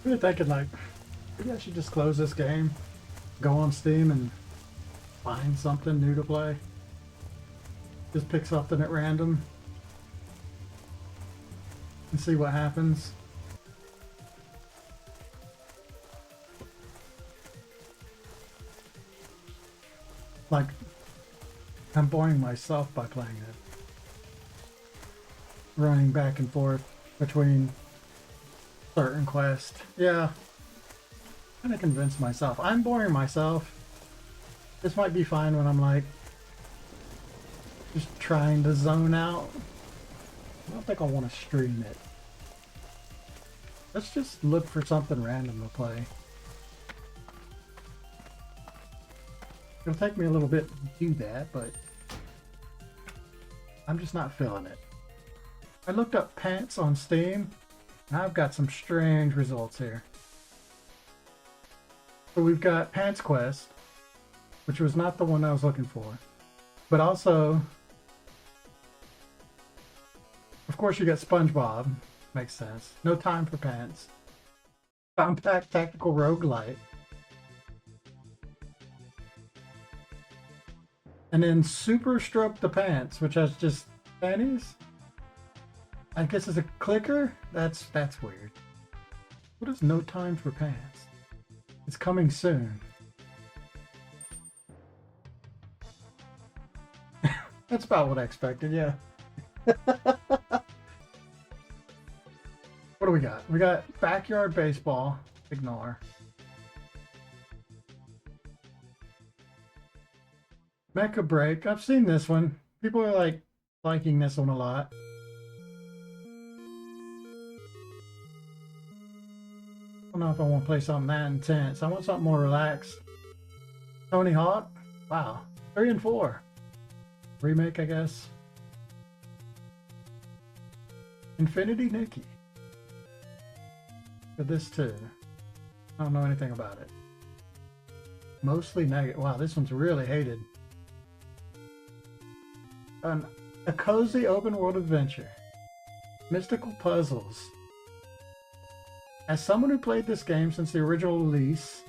I'm thinking like, maybe I should just close this game, go on Steam and find something new to play. Just pick something at random and see what happens. Like, I'm boring myself by playing it. Running back and forth between certain quests. Yeah. I'm gonna convince myself. I'm boring myself. This might be fine when I'm like just trying to zone out. I don't think I want to stream it. Let's just look for something random to play. It'll take me a little bit to do that, but I'm just not feeling it. I looked up pants on Steam, and I've got some strange results here. So we've got Pants Quest, which was not the one I was looking for. But also, of course, you got SpongeBob. Makes sense. No Time for Pants. Compact Tactical Roguelite. And then Super Stroke the Pants, which has just panties. I guess it's a clicker? That's weird. What is No Time for Pants? It's coming soon. That's about what I expected, yeah. What do we got? We got Backyard Baseball. Ignore. Mecha Break. I've seen this one. People are like liking this one a lot. I don't know if I want to play something that intense. I want something more relaxed. Tony Hawk. Wow. 3 and 4. Remake, I guess. Infinity Nikki. For this too. I don't know anything about it. Mostly negative. Wow, this one's really hated. A cozy open world adventure. Mystical puzzles. As someone who played this game since the original release,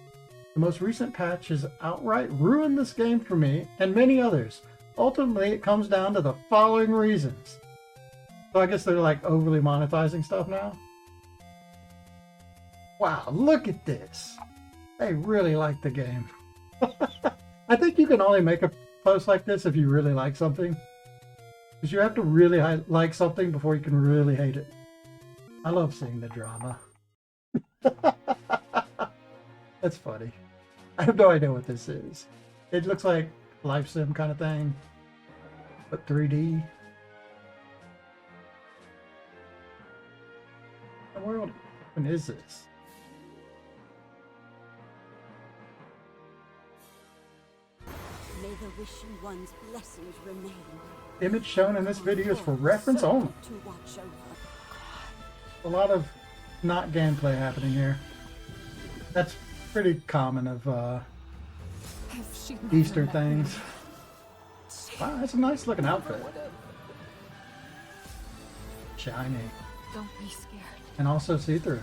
the most recent patch has outright ruined this game for me and many others. Ultimately, it comes down to the following reasons. So I guess they're like overly monetizing stuff now. Wow, look at this. They really like the game. I think you can only make a post like this if you really like something. Because you have to really like something before you can really hate it. I love seeing the drama. That's funny. I have no idea what this is. It looks like life sim kind of thing, but 3D. What world even is this? May the wishing one's blessings remain. Image shown in this video is for reference only. To watch over. A lot of not gameplay happening here. That's pretty common of Easter things. Wow, that's a nice looking outfit. Shiny. Don't be scared. And also see-through.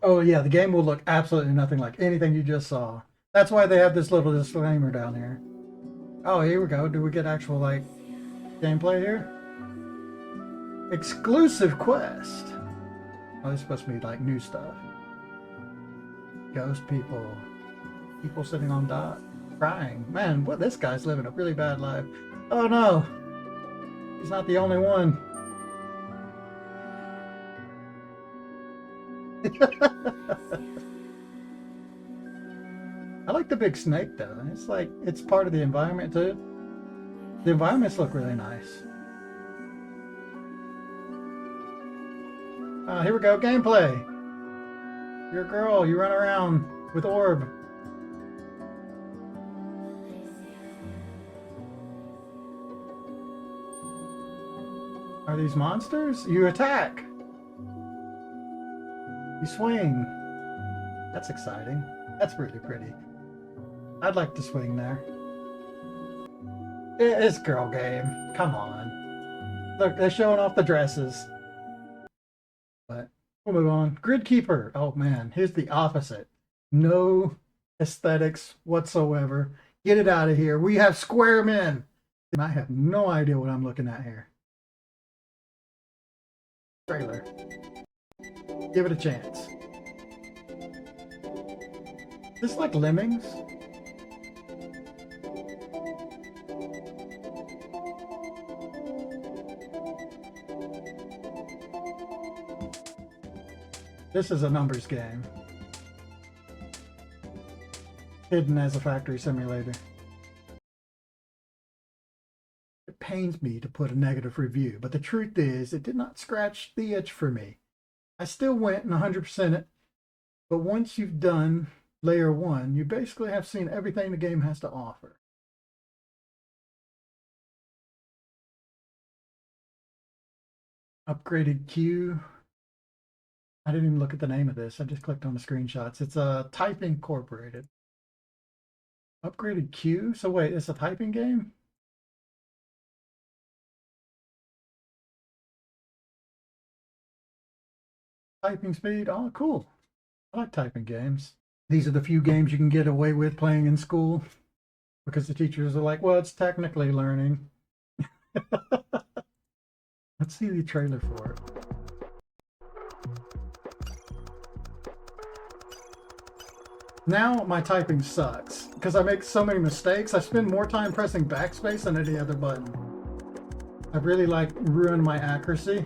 Oh yeah, the game will look absolutely nothing like anything you just saw. That's why they have this little disclaimer down here. Oh, here we go. Do we get actual, like, gameplay here? Exclusive quest. Oh, this is supposed to be, like, new stuff. Ghost people. People sitting on dock. Crying. Man, what, this guy's living a really bad life. Oh, no. He's not the only one. I like the big snake though. It's like, it's part of the environment too. The environments look really nice. Here we go, gameplay. You're a girl, you run around with orb. Are these monsters? You attack. You swing. That's exciting. That's really pretty. I'd like to swing there. It's girl game. Come on. Look, they're showing off the dresses. But We'll move on. Grid Keeper. Oh man, here's the opposite. No aesthetics whatsoever. Get it out of here. We have square men. And I have no idea what I'm looking at here. Trailer. Give it a chance. Is this like Lemmings? This is a numbers game. Hidden as a factory simulator. It pains me to put a negative review, but the truth is it did not scratch the itch for me. I still went and 100% it, but once you've done layer 1, you basically have seen everything the game has to offer. Upgraded queue. I didn't even look at the name of this. I just clicked on the screenshots. It's a TypInc Incorporated. Upgraded queue? So wait, it's a typing game? Typing speed? Oh, cool. I like typing games. These are the few games you can get away with playing in school because the teachers are like, well, it's technically learning. Let's see the trailer for it. Now my typing sucks because I make so many mistakes. I spend more time pressing backspace than any other button. I really like ruined my accuracy.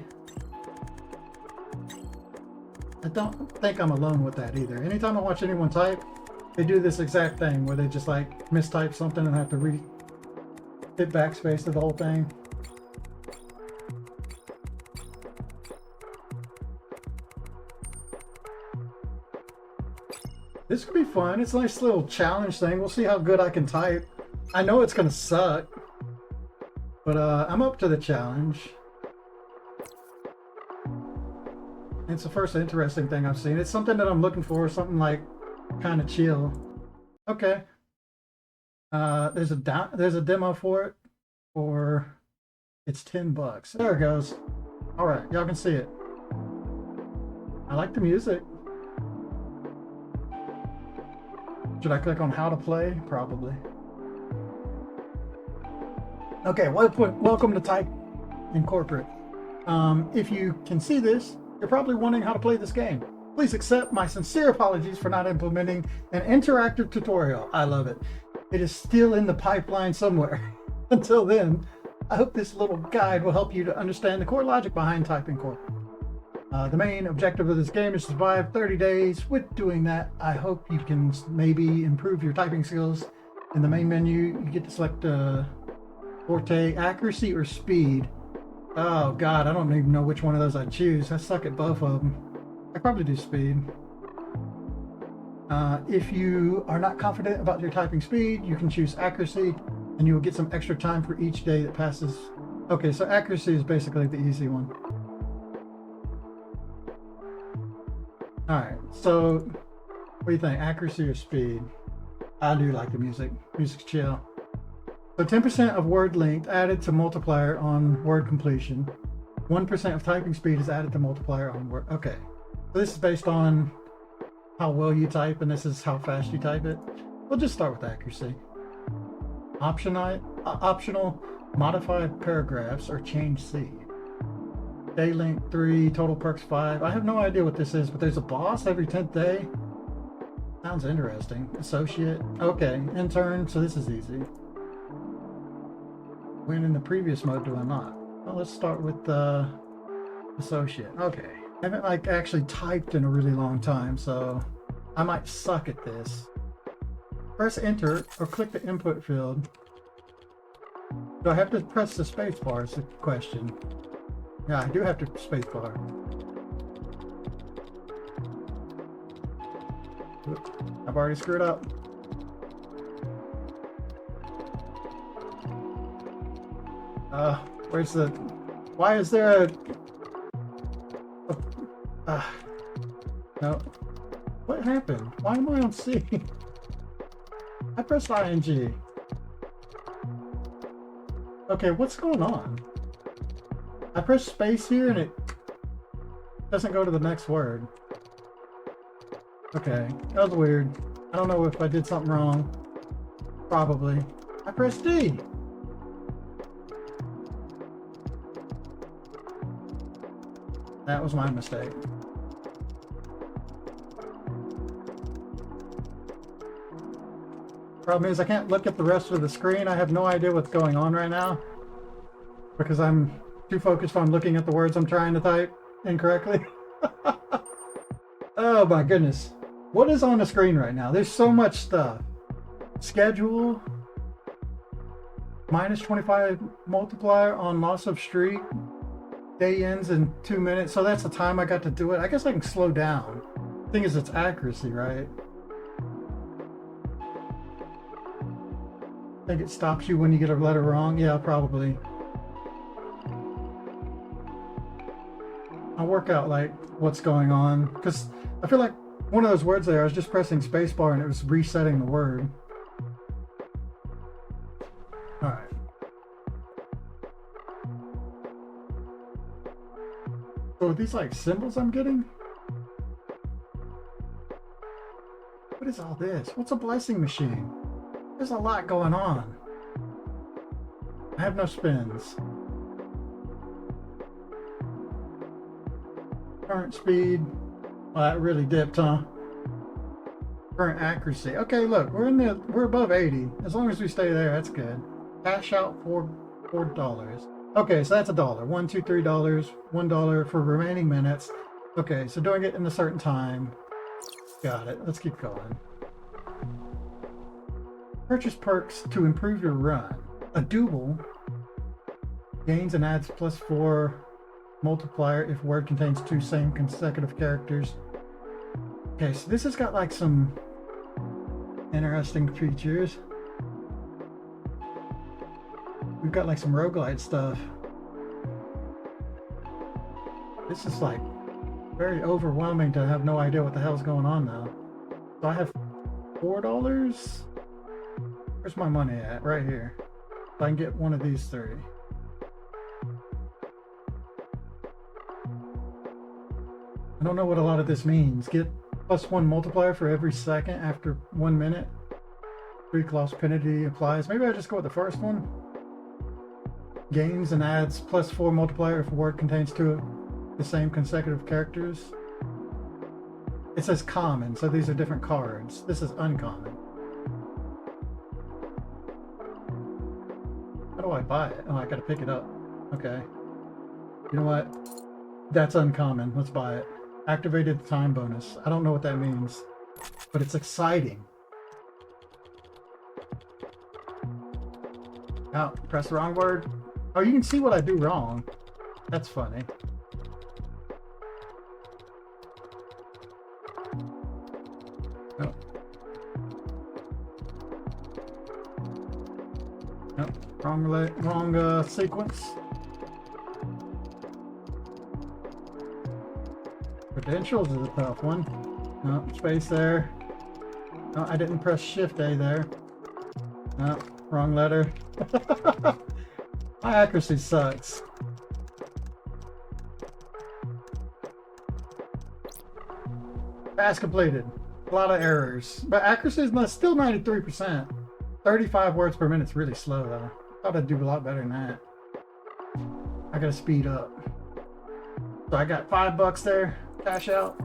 I don't think I'm alone with that either. Anytime I watch anyone type, they do this exact thing where they just like mistype something and have to hit backspace to the whole thing. This could be fun. It's a nice little challenge thing. We'll see how good I can type. I know it's gonna suck, but I'm up to the challenge. It's the first interesting thing I've seen. It's something that I'm looking for, something like kind of chill. Okay. There's a demo for it, or it's $10. There it goes. All right, y'all can see it. I like the music. Should I click on how to play? Probably. Okay, welcome to TypInc Incorporated. If you can see this, you're probably wondering how to play this game. Please accept my sincere apologies for not implementing an interactive tutorial. I love it. It is still in the pipeline somewhere. Until then, I hope this little guide will help you to understand the core logic behind TypInc Incorporated. The main objective of this game is to survive 30 days. With doing that, I hope you can maybe improve your typing skills. In the main menu, you get to select Forte, Accuracy, or Speed. Oh god, I don't even know which one of those I'd choose. I suck at both of them. I'd probably do Speed. If you are not confident about your typing speed, you can choose Accuracy, and you will get some extra time for each day that passes. Okay, so Accuracy is basically the easy one. Alright, so what do you think? Accuracy or speed? I do like the music. Music's chill. So 10% of word length added to multiplier on word completion. 1% of typing speed is added to multiplier on word. Okay. So this is based on how well you type, and this is how fast you type it. We'll just start with accuracy. Optional modified paragraphs or change seed. Day length 3, total perks 5. I have no idea what this is, but there's a boss every 10th day. Sounds interesting. Associate. Okay, intern. So this is easy. When in the previous mode do I not? Well, let's start with associate. Okay. I haven't like actually typed in a really long time, so I might suck at this. Press enter or click the input field. Do I have to press the space bar is the question. Yeah, I do have to space bar. I've already screwed up. Where's the... Why is there a... no. What happened? Why am I on C? I pressed ING. Okay, what's going on? I pressed space here and it... Doesn't go to the next word. Okay, that was weird. I don't know if I did something wrong. Probably. I pressed D. That was my mistake. Problem is I can't look at the rest of the screen. I have no idea what's going on right now because I'm too focused on looking at the words I'm trying to type incorrectly. Oh my goodness. What is on the screen right now? There's so much stuff. Schedule. Minus 25 multiplier on loss of streak. Day ends in 2 minutes. So that's the time I got to do it. I guess I can slow down. Thing is, it's accuracy, right? I think it stops you when you get a letter wrong. Yeah, probably. I'll work out like what's going on because I feel like one of those words there, I was just pressing spacebar and it was resetting the word. All right. So are these like symbols I'm getting? What is all this? What's a blessing machine? There's a lot going on. I have no spins. Current speed. Well, that really dipped, huh? Current accuracy. Okay, look, we're above 80. As long as we stay there, that's good. Cash out $4. Okay, so that's $1. $1, $2, $3. $1 for remaining minutes. Okay, so doing it in a certain time. Got it. Let's keep going. Purchase perks to improve your run. A double gains and adds +4 multiplier if word contains 2 same consecutive characters. Okay, so this has got like some interesting features. We've got like some roguelite stuff. This is like very overwhelming to have no idea what the hell's going on now. So I have $4. Where's my money at? Right here. So I can get one of these 3. I don't know what a lot of this means. Get +1 multiplier for every second after 1 minute. 3 clause penalty applies. Maybe I just go with the first one. Gains and adds +4 multiplier if a word contains 2 of the same consecutive characters. It says common, so these are different cards. This is uncommon. How do I buy it? Oh, I gotta pick it up. Okay. You know what? That's uncommon. Let's buy it. Activated time bonus. I don't know what that means, but it's exciting. Oh, press the wrong word. Oh, you can see what I do wrong. That's funny. Oh. Nope. Wrong sequence. Credentials is a tough one. No, space there. No, I didn't press Shift A there. No, wrong letter. My accuracy sucks. Task completed. A lot of errors. But accuracy is still 93%. 35 words per minute is really slow though. Thought I'd do a lot better than that. I gotta speed up. So I got $5 there. Cash out.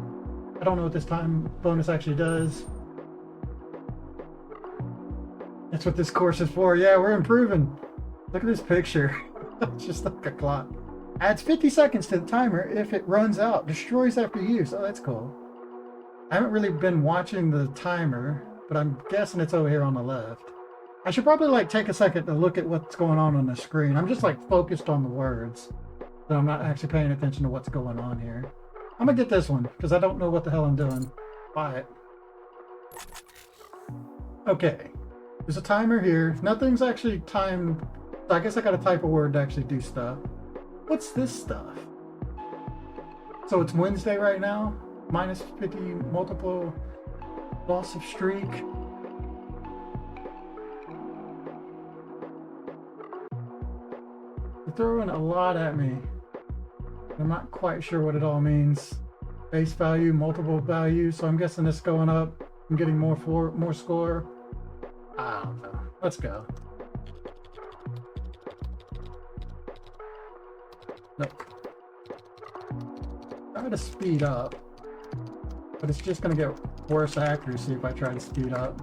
I don't know what this time bonus actually does. That's what this course is for. Yeah, we're improving. Look at this picture. It's just like a clock. Adds 50 seconds to the timer if it runs out. Destroys after use. Oh, that's cool. I haven't really been watching the timer, but I'm guessing it's over here on the left. I should probably like take a second to look at what's going on the screen. I'm just like focused on the words. So I'm not actually paying attention to what's going on here. I'm gonna get this one because I don't know what the hell I'm doing. Buy it. Okay. There's a timer here. Nothing's actually timed. So I guess I gotta type a word to actually do stuff. What's this stuff? So it's Wednesday right now. Minus 50 multiple loss of streak. You're throwing a lot at me. I'm not quite sure what it all means. Base value, multiple values. So I'm guessing it's going up. I'm getting more score. I don't know. Let's go. Nope. Try to speed up, but it's just going to get worse accuracy if I try to speed up.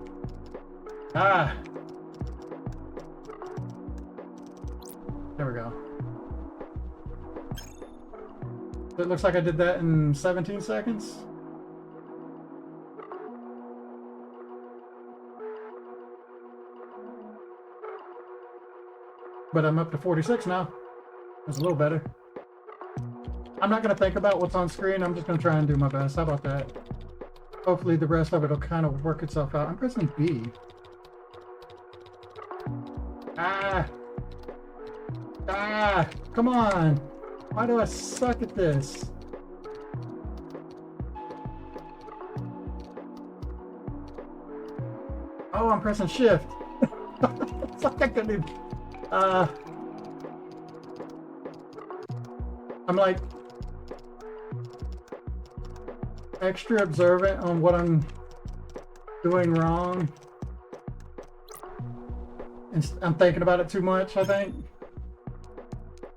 Ah! There we go. So it looks like I did that in 17 seconds. But I'm up to 46 now. That's a little better. I'm not going to think about what's on screen. I'm just going to try and do my best. How about that? Hopefully the rest of it will kind of work itself out. I'm pressing B. Ah! Ah! Come on! Why do I suck at this? Oh, I'm pressing shift. It's like I couldn't even... I'm like extra observant on what I'm doing wrong. And I'm thinking about it too much, I think.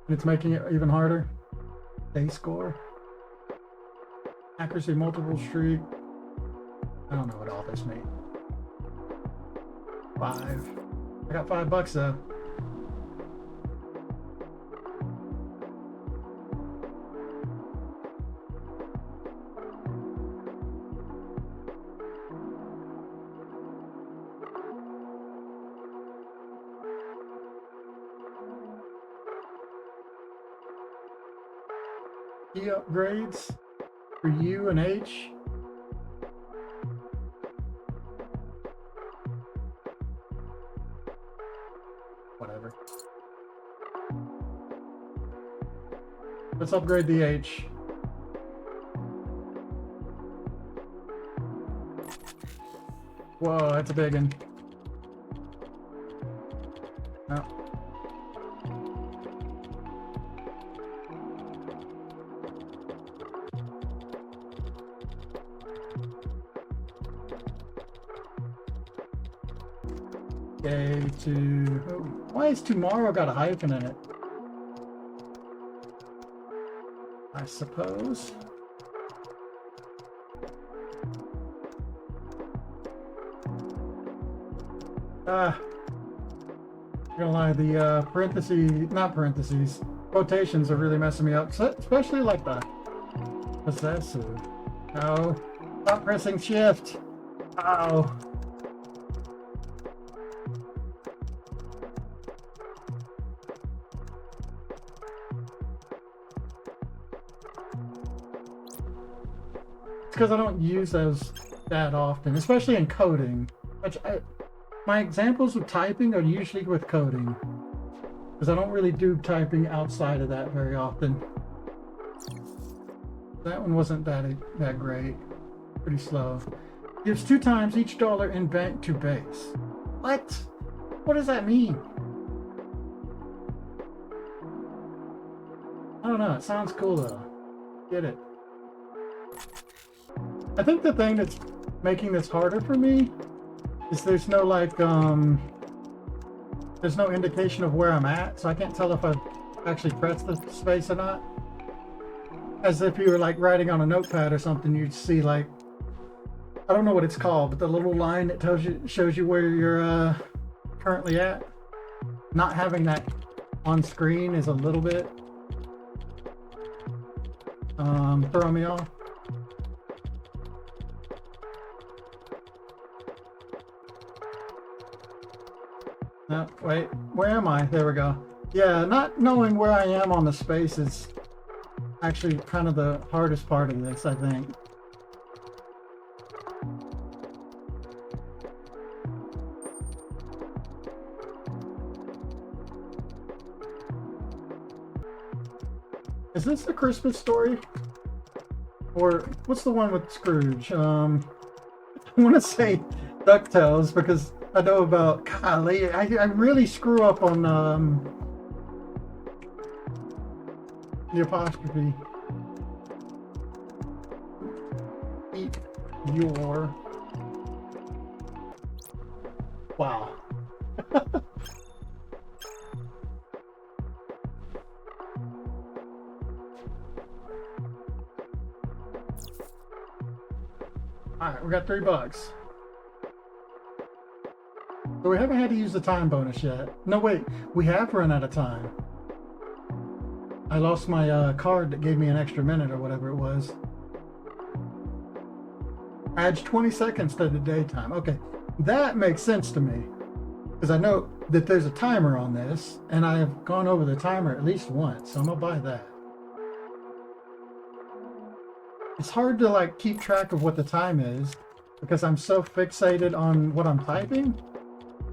And it's making it even harder. Base score. Accuracy multiple streak. I don't know what all this means. 5. I got $5 though. Key upgrades for U and H. Whatever. Let's upgrade the H. Whoa, that's a big one. No. Okay, why is tomorrow got a hyphen in it? I suppose. I'm gonna lie, the quotations are really messing me up, especially like the possessive. No, stop pressing shift. Oh. Because I don't use those that often, especially in coding. My examples of typing are usually with coding, because I don't really do typing outside of that very often. That one wasn't that great. Pretty slow. Gives 2 times each dollar in bank to base. What? What does that mean? I don't know. It sounds cool though. Get it. I think the thing that's making this harder for me is there's no there's no indication of where I'm at, so I can't tell if I've actually pressed the space or not. As if you were like writing on a notepad or something, you'd see like, I don't know what it's called, but the little line that shows you where you're currently at. Not having that on screen is a little bit throwing me off. No, wait, where am I? There we go. Yeah, not knowing where I am on the space is actually kind of the hardest part of this, I think. Is this the Christmas Story? Or what's the one with Scrooge? I want to say DuckTales because I know about, golly, I really screw up on The apostrophe. Eat your. Wow. Alright, we got $3. So we haven't had to use the time bonus yet. No, wait, we have run out of time. I lost my card that gave me an extra minute or whatever it was. Adds 20 seconds to the daytime. Okay, that makes sense to me. Because I know that there's a timer on this, and I have gone over the timer at least once, so I'm gonna buy that. It's hard to like keep track of what the time is because I'm so fixated on what I'm typing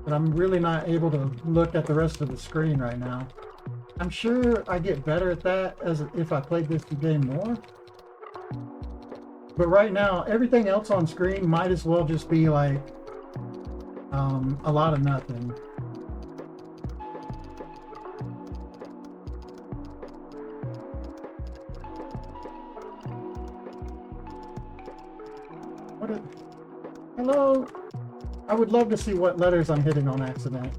that I'm really not able to look at the rest of the screen right now. I'm sure I get better at that as if I played this game more. But right now, everything else on screen might as well just be like a lot of nothing. Hello? I would love to see what letters I'm hitting on accident.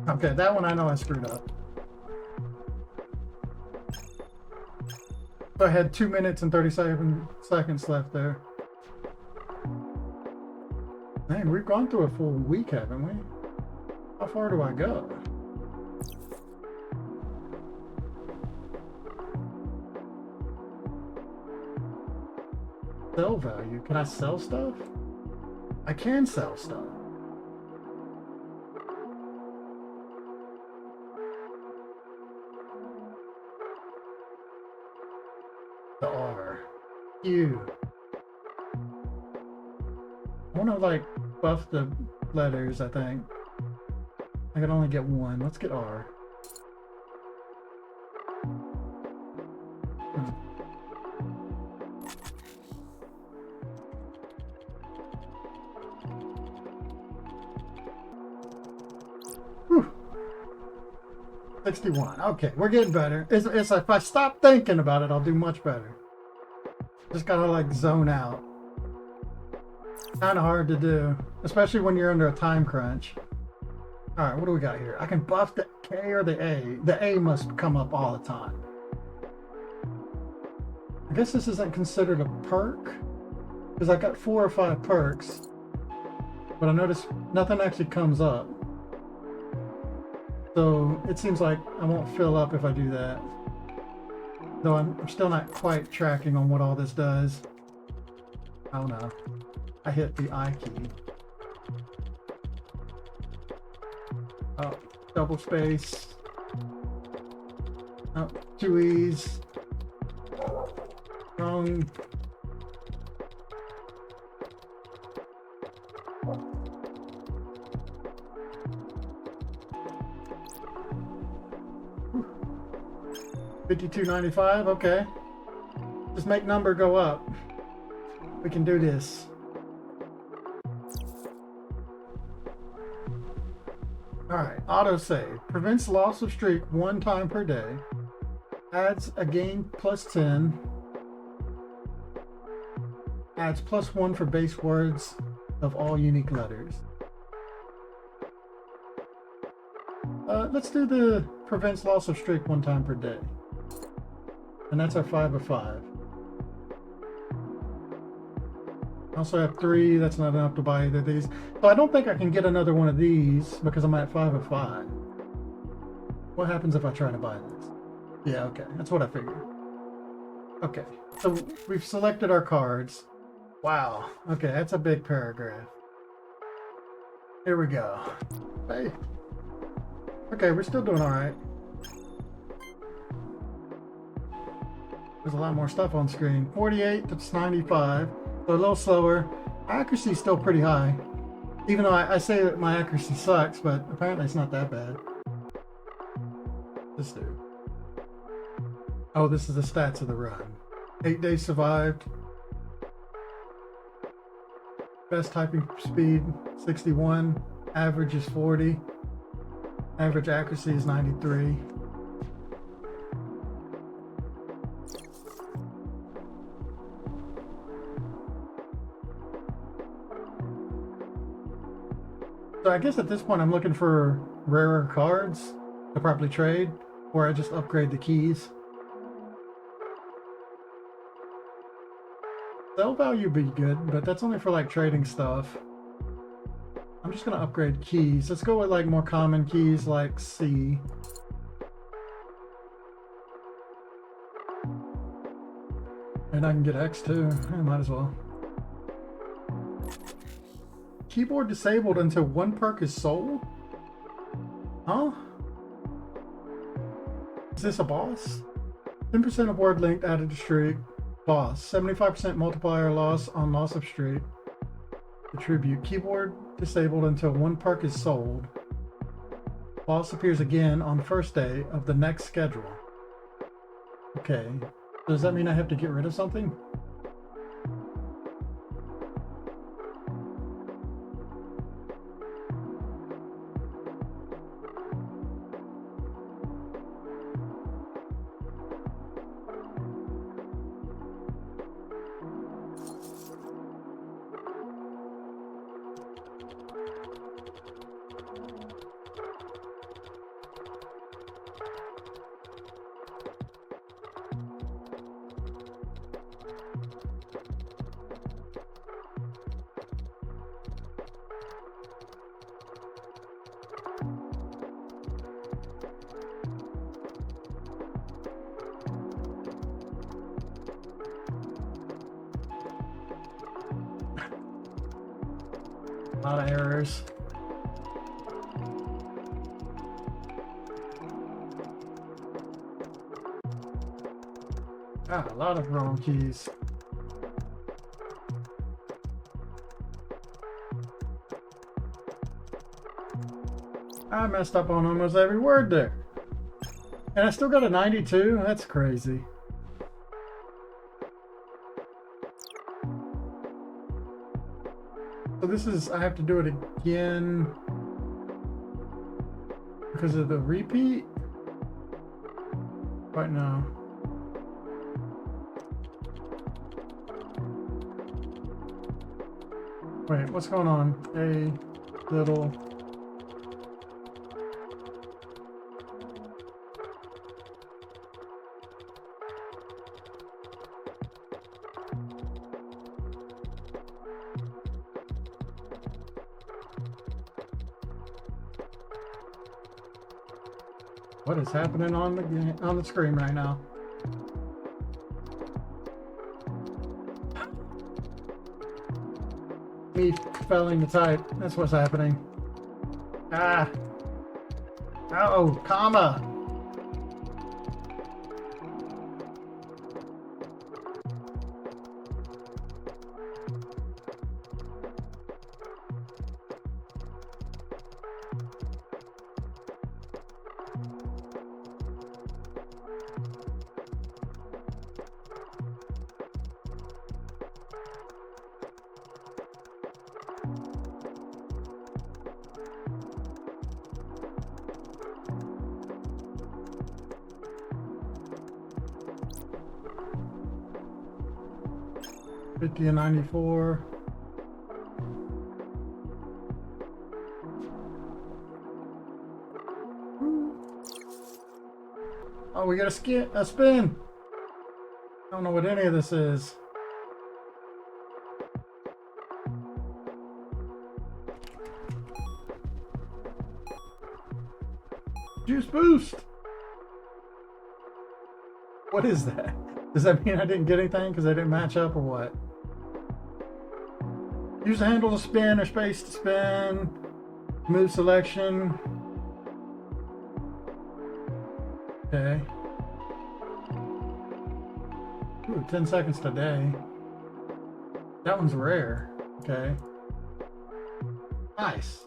Okay, that one I know I screwed up. So I had 2 minutes and 37 seconds left there. Man, we've gone through a full week, haven't we? How far do I go? Sell value. Can I sell stuff? I can sell stuff. The R. U. I want to like buff the letters, I think. I can only get one. Let's get R. Whew. 61. Okay, we're getting better. It's if I stop thinking about it, I'll do much better. Just gotta like zone out. Kind of hard to do, especially when you're under a time crunch. All right, what do we got here? I can buff the K or the A. The A must come up all the time. I guess this isn't considered a perk because I got 4 or 5 perks, but I noticed nothing actually comes up. So it seems like I won't fill up if I do that. Though I'm still not quite tracking on what all this does. I don't know. I hit the I key. Oh, double space. Oh, 2 E's. Wrong. $52.95. Okay. Just make number go up. We can do this. Alright, autosave. Prevents loss of streak 1 time per day. Adds a gain plus 10. Adds plus 1 for base words of all unique letters. Let's do the prevents loss of streak 1 time per day. And that's our 5 of 5. I also have 3. That's not enough to buy either of these. So I don't think I can get another one of these because I'm at 5 of 5. What happens if I try to buy this? Yeah, okay. That's what I figured. Okay. So we've selected our cards. Wow. Okay, that's a big paragraph. Here we go. Hey. Okay, we're still doing all right. There's a lot more stuff on screen. 48 to 95. So a little slower. Accuracy is still pretty high. Even though I say that my accuracy sucks, but apparently it's not that bad. This dude. Oh, this is the stats of the run. 8 days survived. Best typing speed, 61. Average is 40. Average accuracy is 93. So I guess at this point I'm looking for rarer cards to properly trade, or I just upgrade the keys. Sell value would be good, but that's only for like trading stuff. I'm just gonna upgrade keys. Let's go with like more common keys like C. And I can get X too. I might as well. Keyboard disabled until one perk is sold? Huh? Is this a boss? 10% of word length added to streak. Boss. 75% multiplier loss on loss of streak. Attribute. Keyboard disabled until one perk is sold. Boss appears again on the first day of the next schedule. Okay. Does that mean I have to get rid of something? A lot of errors. Ah, a lot of wrong keys. I messed up on almost every word there. And I still got a 92? That's crazy. So this is, I have to do it again because of the repeat? Right now. Wait, what's going on? A little... What is happening on the screen right now? Me failing to type. That's what's happening. Ah. Oh, comma. $50 and $94. Oh, we got a spin. I don't know what any of this is. Juice boost. What is that? Does that mean I didn't get anything because I didn't match up or what? Use the handle to spin or space to spin. Move selection. Okay. Ooh, 10 seconds today. That one's rare. Okay. Nice.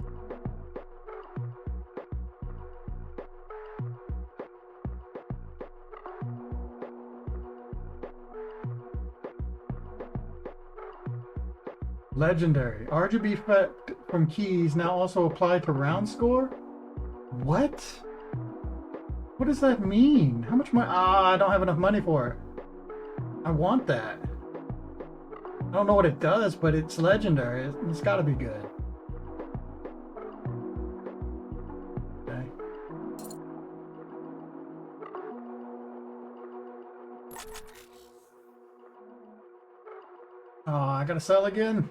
Legendary. RGB from keys now also apply to round score? What? What does that mean? How much money? Ah, I don't have enough money for it. I want that. I don't know what it does, but it's legendary. It's got to be good. Okay. Oh, I gotta sell again?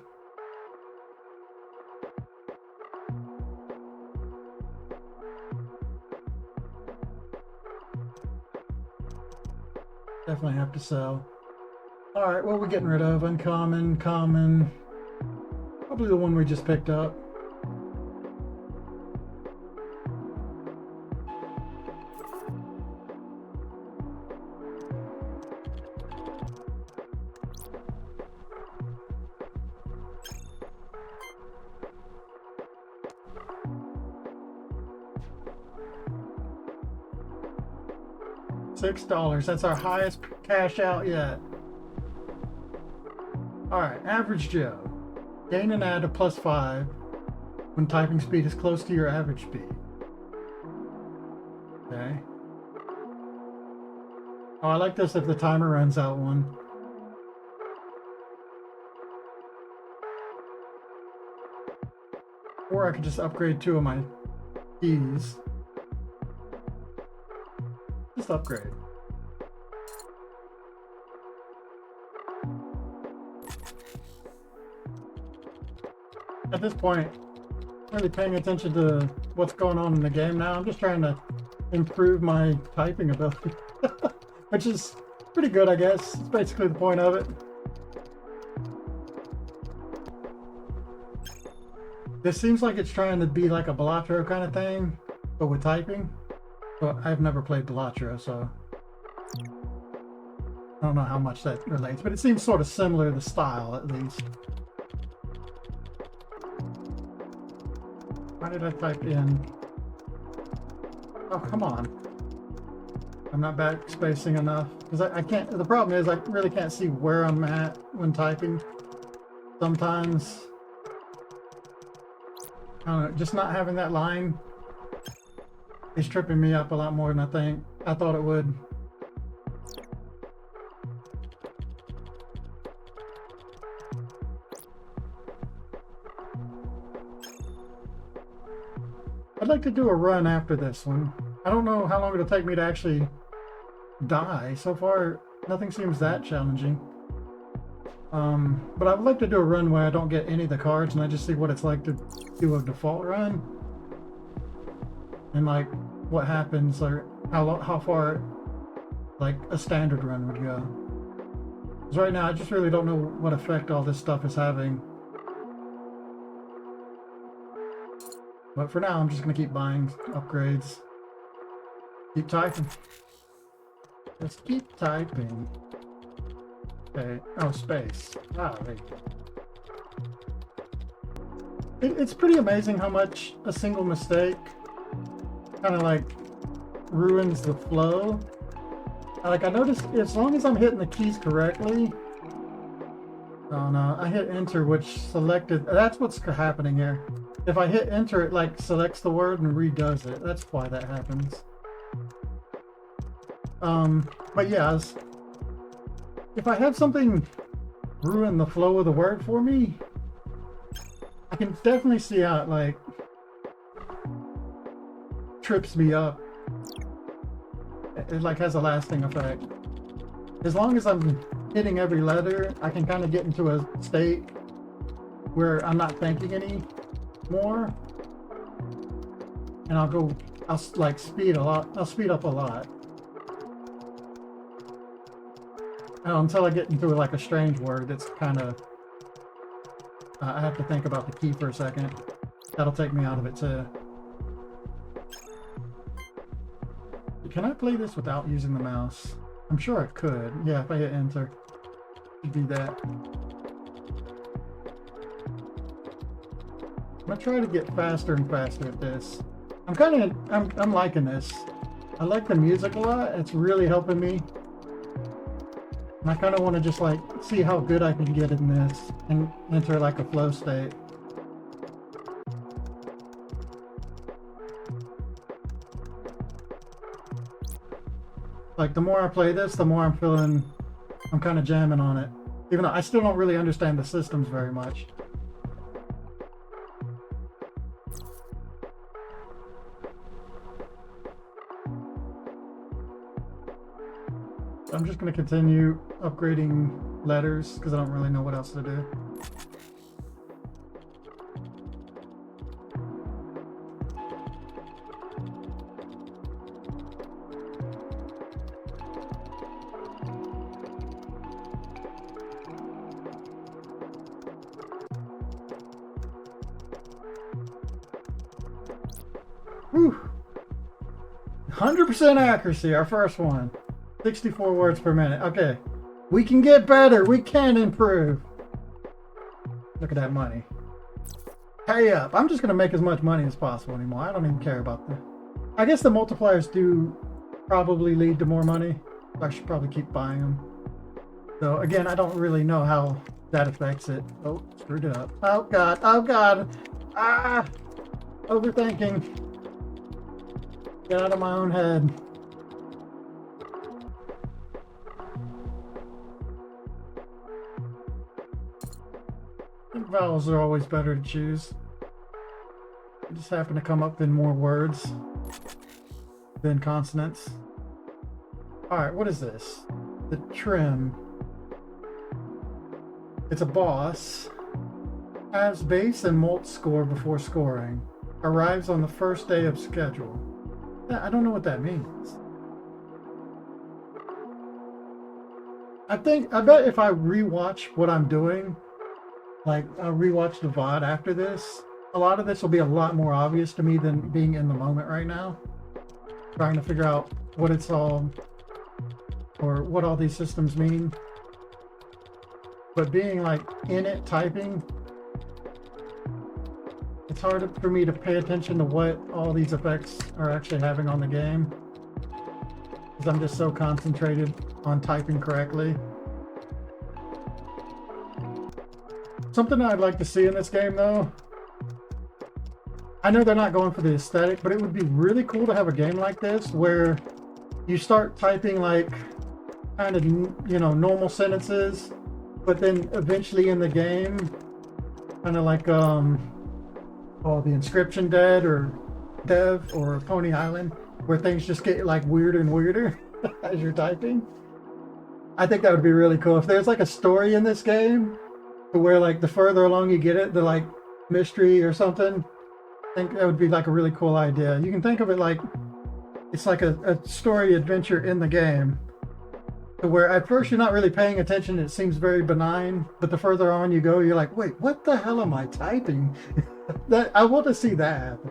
Definitely have to sell. Alright, what are we getting rid of? Uncommon, common. Probably the one we just picked up. $6. That's our highest cash out yet. Alright, average Joe. Gain and add a +5 when typing speed is close to your average speed. Okay. Oh, I like this if the timer runs out one. Or I could just upgrade 2 of my keys. Just upgrade. At this point, I'm really paying attention to what's going on in the game now. I'm just trying to improve my typing ability, which is pretty good, I guess. It's basically the point of it. This seems like it's trying to be like a Balatro kind of thing, but with typing. But I've never played Balatro, so I don't know how much that relates, but it seems sort of similar, the style at least. Why did I type in? Oh, come on. I'm not backspacing enough. Because I can't, the problem is I really can't see where I'm at when typing. Sometimes. I don't know, just not having that line is tripping me up a lot more than I thought it would. I'd like to do a run after this one. I don't know how long it'll take me to actually die. So far, nothing seems that challenging. But I would like to do a run where I don't get any of the cards and I just see what it's like to do a default run. And like what happens or how far like a standard run would go. Because right now I just really don't know what effect all this stuff is having. But for now I'm just going to keep buying upgrades. Keep typing. Just keep typing. Okay. Oh, space. Ah, there you go. It's pretty amazing how much a single mistake kind of like ruins the flow. Like I noticed as long as I'm hitting the keys correctly. Oh no, I hit enter, which selected. That's what's happening here. If I hit enter, it like selects the word and redoes it. That's why that happens. But yeah, if I have something ruin the flow of the word for me, I can definitely see how it like trips me up. It like has a lasting effect. As long as I'm hitting every letter, I can kind of get into a state where I'm not thinking anymore, and I'll like speed I'll speed up a lot. Until I get into like a strange word that's kind of I have to think about the key for a second. That'll take me out of it too. Can I play this without using the mouse? I'm sure I could. Yeah, if I hit enter, to do that. I'm gonna try to get faster and faster at this. I'm liking this. I like the music a lot. It's really helping me. And I kind of want to just like see how good I can get in this and enter like a flow state. Like, the more I play this, the more I'm feeling I'm kind of jamming on it. Even though I still don't really understand the systems very much. I'm just going to continue upgrading letters because I don't really know what else to do. Whew. 100% accuracy, our first one. 64 words per minute. Okay. We can get better. We can improve. Look at that money. Pay up. I'm just going to make as much money as possible anymore. I don't even care about the... I guess the multipliers do probably lead to more money. I should probably keep buying them. So, again, I don't really know how that affects it. Oh, screwed it up. Oh, God. Oh, God. Ah! Overthinking. Get out of my own head. I think vowels are always better to choose. They just happen to come up in more words than consonants. Alright, what is this? The trim. It's a boss. Has base and mult score before scoring. Arrives on the first day of schedule. I don't know what that means. I bet if I rewatch what I'm doing, like I'll rewatch the VOD after this, a lot of this will be a lot more obvious to me than being in the moment right now. Trying to figure out what it's all, or what all these systems mean. But being like in it, typing, it's hard for me to pay attention to what all these effects are actually having on the game. Because I'm just so concentrated on typing correctly. Something I'd like to see in this game though, I know they're not going for the aesthetic, but it would be really cool to have a game like this where you start typing like kind of, you know, normal sentences, but then eventually in the game, kind of like the Inscription Dead or Dev or Pony Island, where things just get like weirder and weirder as you're typing. I think that would be really cool if there's like a story in this game to where like the further along you get it, the like mystery or something. I think that would be like a really cool idea. You can think of it like it's like a story adventure in the game, to where at first you're not really paying attention. It seems very benign, but the further on you go, you're like, wait, what the hell am I typing? That I want to see that happen.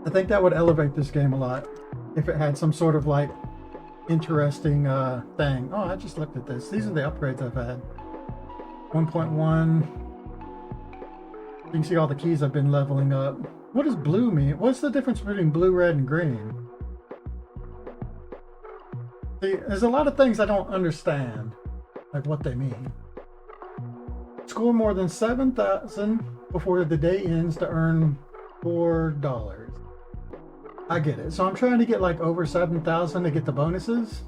I think that would elevate this game a lot if it had some sort of like interesting thing. Oh, I just looked at this. These are the upgrades I've had. 1.1. You can see all the keys I've been leveling up. What does blue mean? What's the difference between blue, red, and green? See, there's a lot of things I don't understand, like what they mean. Score more than 7,000 before the day ends to earn $4. I get it. So I'm trying to get like over 7,000 to get the bonuses.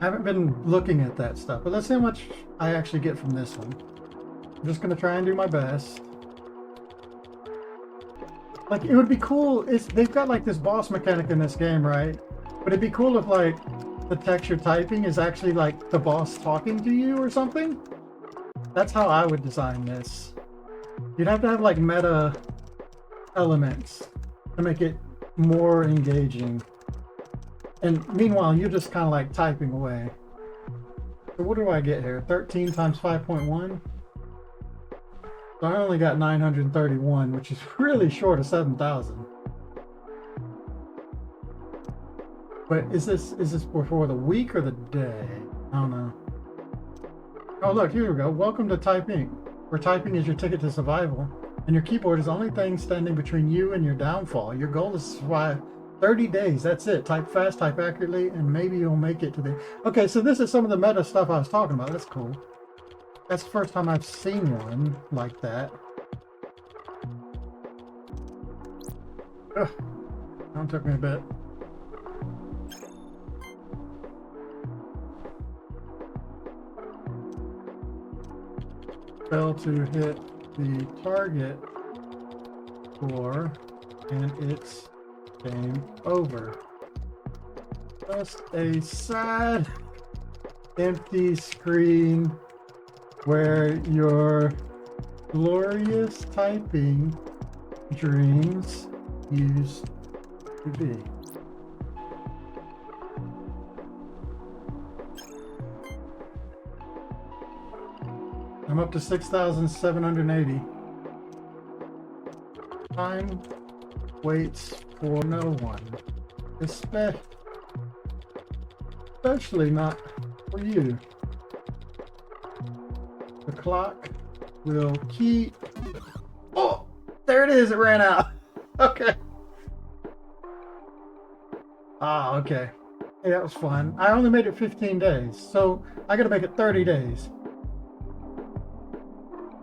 I haven't been looking at that stuff, but let's see how much I actually get from this one. I'm just gonna try and do my best. Like, it would be cool. They've got like this boss mechanic in this game, right? But it'd be cool if like the text you're typing is actually like the boss talking to you or something. That's how I would design this. You'd have to have like meta elements to make it more engaging. And meanwhile, you're just kind of like typing away. So what do I get here? 13 times 5.1? So I only got 931, which is really short of 7,000. But is this for the week or the day? I don't know. Oh look, here we go. Welcome to TypInc, where typing is your ticket to survival, and your keyboard is the only thing standing between you and your downfall. Your goal is to survive 30 days. That's it. Type fast, type accurately, and maybe you'll make it to the... Okay, so this is some of the meta stuff I was talking about. That's cool. That's the first time I've seen one like that. Ugh. That took me a bit. Fail to hit the target score, and it's game over. Just a sad, empty screen where your glorious typing dreams used to be. I'm up to 6,780. Time waits for no one, especially not for you. The clock will keep. Oh, there it is. It ran out. Okay. Ah, okay. Hey, that was fun. I only made it 15 days, so I gotta make it 30 days.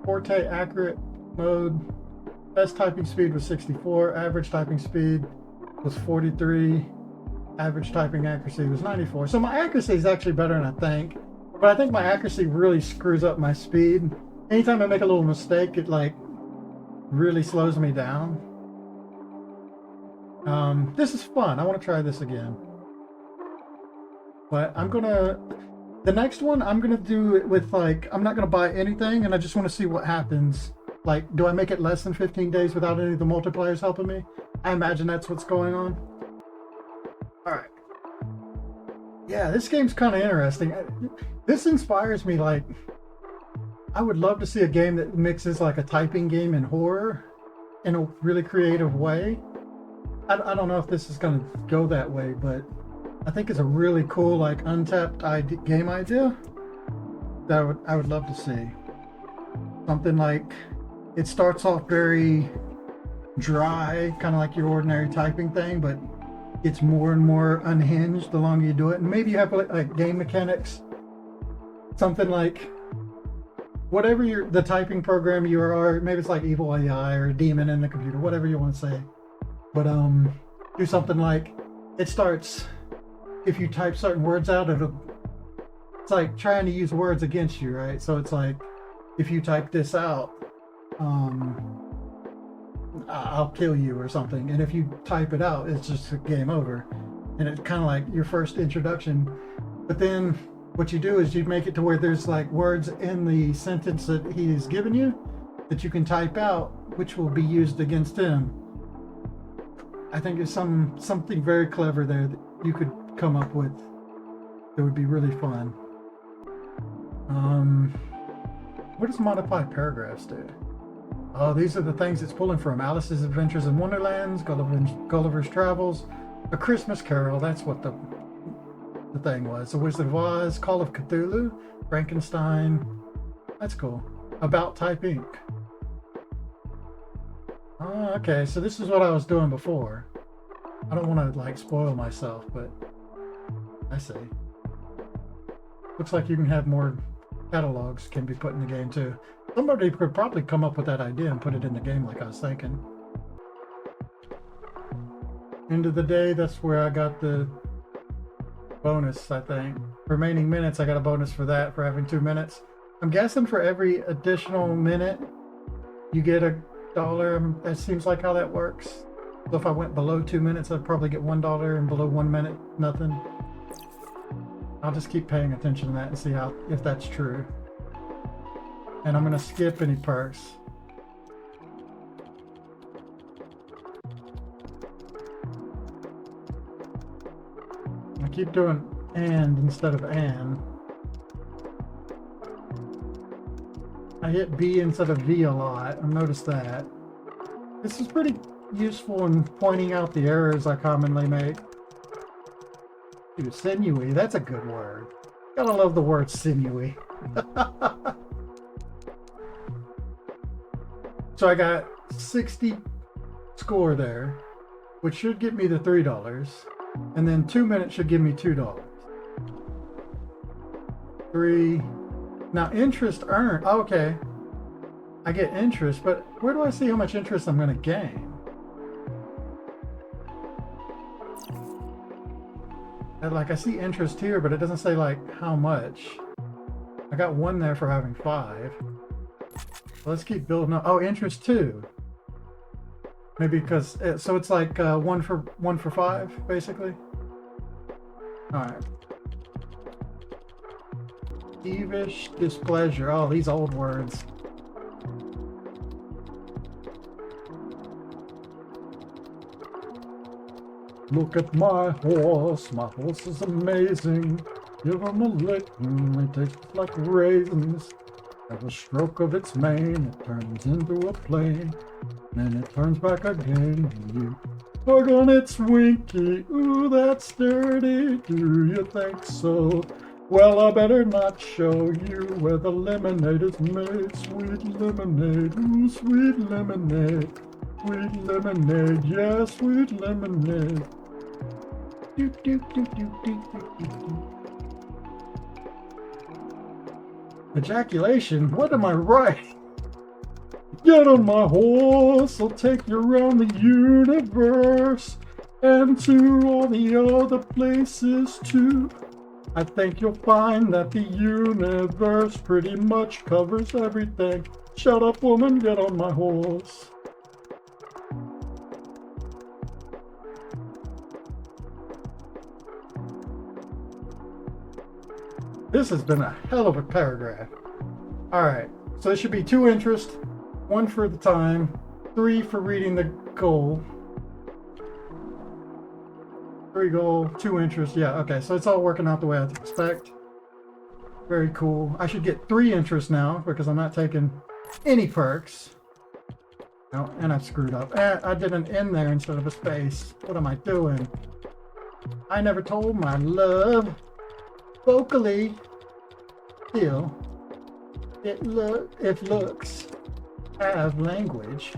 Forte accurate mode. Best typing speed was 64. Average typing speed was 43. Average typing accuracy was 94. So my accuracy is actually better than I think. But I think my accuracy really screws up my speed. Anytime I make a little mistake, it like really slows me down. This is fun. I want to try this again. But the next one, I'm gonna do it with like, I'm not gonna buy anything, and I just want to see what happens. Like, do I make it less than 15 days without any of the multipliers helping me? I imagine that's what's going on. All right. Yeah, this game's kind of interesting. This inspires me. Like, I would love to see a game that mixes like a typing game and horror in a really creative way. I don't know if this is going to go that way, but I think it's a really cool, like, untapped game idea that I would love to see. Something like, it starts off very dry, kind of like your ordinary typing thing, but it's more and more unhinged the longer you do it. And maybe you have like game mechanics, something like whatever the typing program you are, maybe it's like evil AI or a demon in the computer, whatever you want to say. But do something like, it starts, if you type certain words out, it's like trying to use words against you, right? So it's like, if you type this out, I'll kill you or something. And if you type it out, it's just a game over. And it's kind of like your first introduction. But then what you do is you make it to where there's like words in the sentence that he's given you that you can type out, which will be used against him. I think there's something very clever there that you could come up with that would be really fun. What does modify paragraphs do? Oh, these are the things it's pulling from. Alice's Adventures in Wonderlands, Gulliver's Travels, A Christmas Carol, that's what the thing was. The Wizard of Oz, Call of Cthulhu, Frankenstein. That's cool. About TypInc. Oh, okay, so this is what I was doing before. I don't want to like spoil myself, but I see. Looks like you can have more catalogs can be put in the game too. Somebody could probably come up with that idea and put it in the game like I was thinking. End of the day, that's where I got the bonus, I think. Remaining minutes, I got a bonus for that, for having 2 minutes. I'm guessing for every additional minute, you get $1. That seems like how that works. So if I went below 2 minutes, I'd probably get $1, and below 1 minute, nothing. I'll just keep paying attention to that and see if that's true. And I'm going to skip any perks. I keep doing and instead of and. I hit B instead of V a lot. I've noticed that. This is pretty useful in pointing out the errors I commonly make. Ooh, sinewy, that's a good word. Gotta love the word sinewy. So I got 60 score there, which should get me the $3. And then 2 minutes should give me $2. 3. Now interest earned. Oh, okay. I get interest, but where do I see how much interest I'm going to gain? Like, I see interest here, but it doesn't say like how much. I got 1 there for having 5. Let's keep building up. Oh, interest 2. Maybe because so it's like 1 for 5, basically. All right. Peevish displeasure. Oh, these old words. Look at my horse. My horse is amazing. Give him a lick. It tastes like raisins. At a stroke of its mane, it turns into a plane. Then it turns back again. You tug on its winky. Ooh, that's dirty. Do you think so? Well, I better not show you where the lemonade is made. Sweet lemonade. Ooh, sweet lemonade. Sweet lemonade. Yeah, sweet lemonade. Do, do, do, do, do, do, do. Ejaculation? What am I writing? Get on my horse, I'll take you around the universe and to all the other places too. I think you'll find that the universe pretty much covers everything. Shut up, woman, get on my horse. This has been a hell of a paragraph. Alright, so there should be 2 interest, 1 for the time, 3 for reading the goal. 3 goal, 2 interest. Yeah, okay, so it's all working out the way I expect. Very cool. I should get 3 interest now because I'm not taking any perks. Oh, and I've screwed up. I did an N there instead of a space. What am I doing? I never told my love. Vocally, still, if looks have language.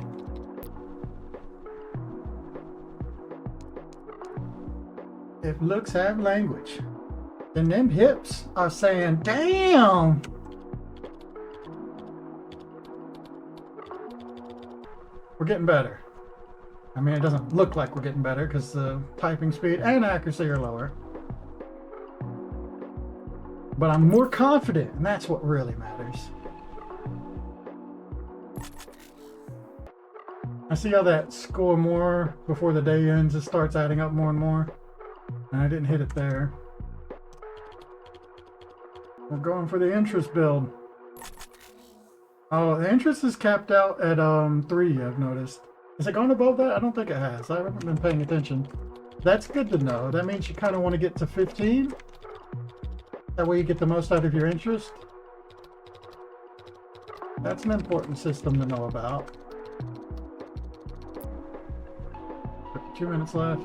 If looks have language, then them hips are saying, damn. We're getting better. I mean, it doesn't look like we're getting better because the typing speed and accuracy are lower. But I'm more confident, and that's what really matters. I see how that score more before the day ends, it starts adding up more and more. And I didn't hit it there. We're going for the interest build. Oh, the interest is capped out at 3, I've noticed. Has it gone above that? I don't think it has. I haven't been paying attention. That's good to know. That means you kind of want to get to 15. That way you get the most out of your interest. That's an important system to know about. 2 minutes left.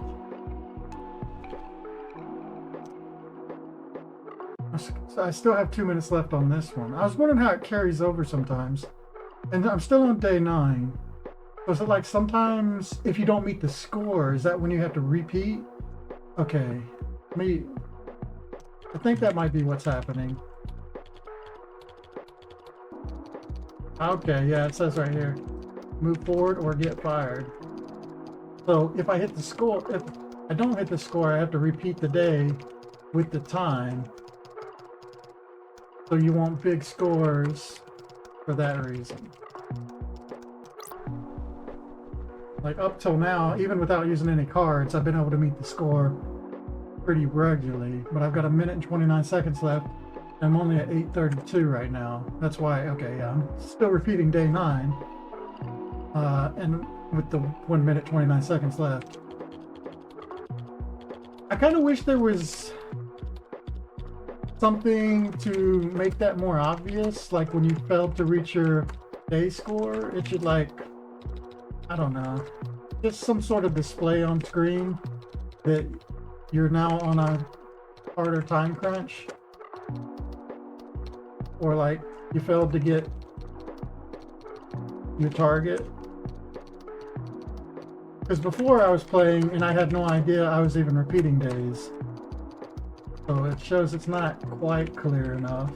I still have 2 minutes left on this one. I was wondering how it carries over sometimes. And I'm still on day 9. Was it like sometimes if you don't meet the score, is that when you have to repeat? Okay. I think that might be what's happening. Okay, yeah, it says right here. Move forward or get fired. So if I hit the score, if I don't hit the score, I have to repeat the day with the time. So you want big scores for that reason. Like up till now, even without using any cards, I've been able to meet the score pretty regularly, but I've got 1 minute and 29 seconds left. I'm only at 8:32 right now. That's why, okay, yeah, I'm still repeating day 9. And with the 1 minute 29 seconds left. I kind of wish there was something to make that more obvious, like when you failed to reach your day score, it should, like, I don't know, just some sort of display on screen that you're now on a harder time crunch, or like you failed to get your target. Because before I was playing and I had no idea I was even repeating days, so it shows it's not quite clear enough.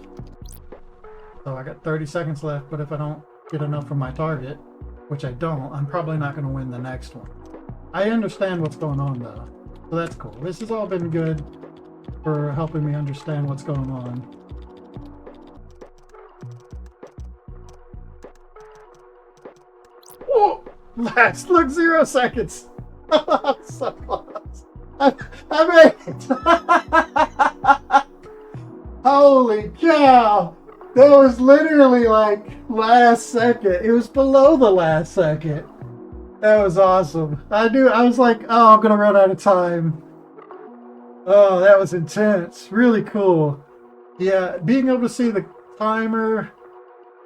So I got 30 seconds left, but if I don't get enough from my target, which I don't, I'm probably not going to win the next one. I understand what's going on though. So that's cool. This has all been good for helping me understand what's going on. Last, look, 0 seconds. So close. I made it. Holy cow. That was literally like last second. It was below the last second. That was awesome. I was like, oh, I'm going to run out of time. Oh, that was intense. Really cool. Yeah, being able to see the timer,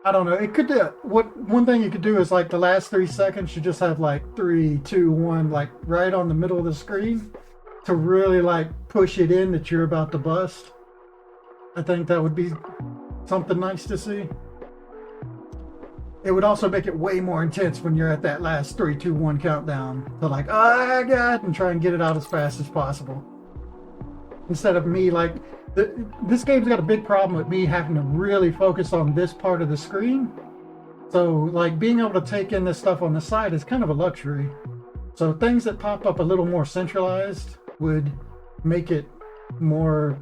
I don't know. It could do one thing you could do is like the last 3 seconds, you just have like 3, 2, 1, like right on the middle of the screen to really like push it in that you're about to bust. I think that would be something nice to see. It would also make it way more intense when you're at that last 3, 2, 1 countdown to like, oh God, and try and get it out as fast as possible. Instead of me like, this game's got a big problem with me having to really focus on this part of the screen. So like being able to take in this stuff on the side is kind of a luxury. So things that pop up a little more centralized would make it more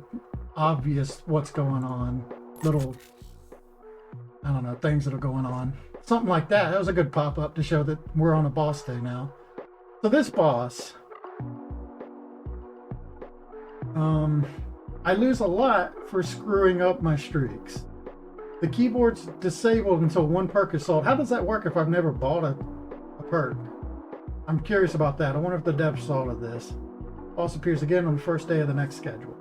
obvious what's going on. Little, I don't know, things that are going on. Something like that. That was a good pop-up to show that we're on a boss day now. So this boss, I lose a lot for screwing up my streaks. The keyboard's disabled until 1 perk is sold. How does that work if I've never bought a perk? I'm curious about that. I wonder if the devs thought of this. Boss appears again on the first day of the next schedule.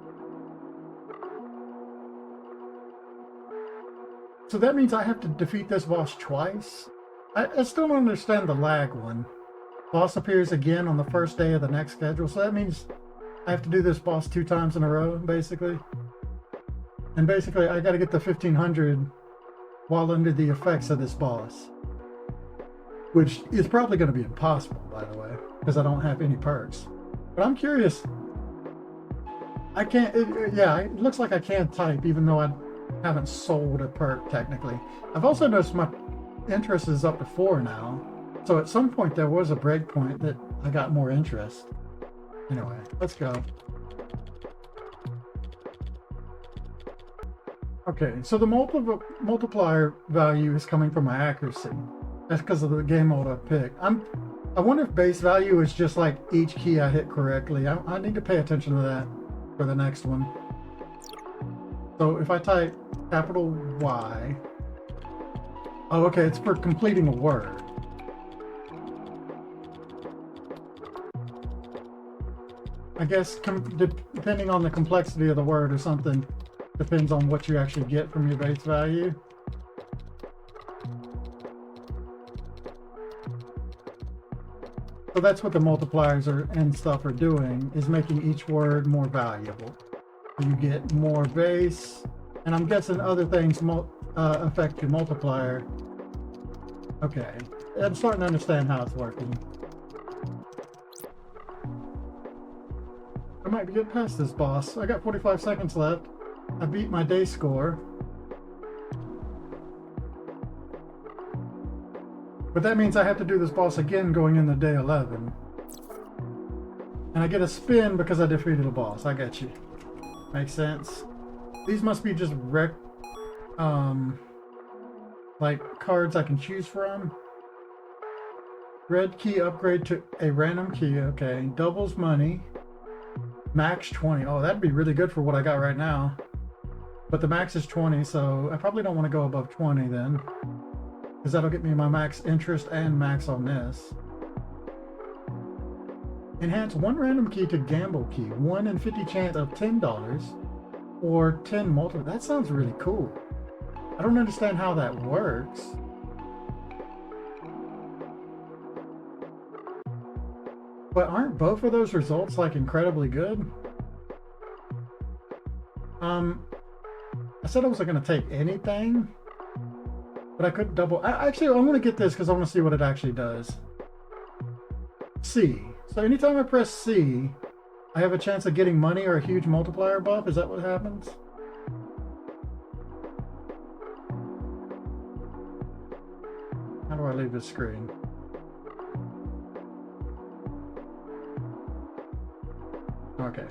So that means I have to defeat this boss twice? I still don't understand the lag one. Boss appears again on the first day of the next schedule, so that means I have to do this boss 2 times in a row, basically. And basically, I gotta get the 1500 while under the effects of this boss. Which is probably gonna be impossible, by the way, because I don't have any perks. But I'm curious. I can't, yeah, it looks like I can't type, even though I haven't sold a perk, technically. I've also noticed my interest is up to 4 now. So at some point there was a breakpoint that I got more interest. Anyway, let's go. Okay, so the multiplier value is coming from my accuracy. That's because of the game mode I picked. I wonder if base value is just like each key I hit correctly. I need to pay attention to that for the next one. So if I type capital Y, oh, okay, it's for completing a word. I guess depending on the complexity of the word or something, depends on what you actually get from your base value. So that's what the multipliers and stuff are doing, is making each word more valuable. You get more base, and I'm guessing other things affect your multiplier. Okay, I'm starting to understand how it's working. I might get past this boss. I got 45 seconds left. I beat my day score. But that means I have to do this boss again going into day 11. And I get a spin because I defeated a boss. I get you. Makes sense. These must be just like cards I can choose from. Red key upgrade to a random key. Okay. Doubles money. Max 20. Oh, that'd be really good for what I got right now. But the max is 20, so I probably don't want to go above 20 then. Because that'll get me my max interest and max on this. Enhance 1 random key to gamble key. 1 in 50 chance of $10 or 10 multiple. That sounds really cool. I don't understand how that works. But aren't both of those results like incredibly good? I said I wasn't going to take anything, but I could double. Actually, I'm going to get this because I want to see what it actually does. C. So anytime I press C, I have a chance of getting money or a huge multiplier buff. Is that what happens? How do I leave this screen? Okay.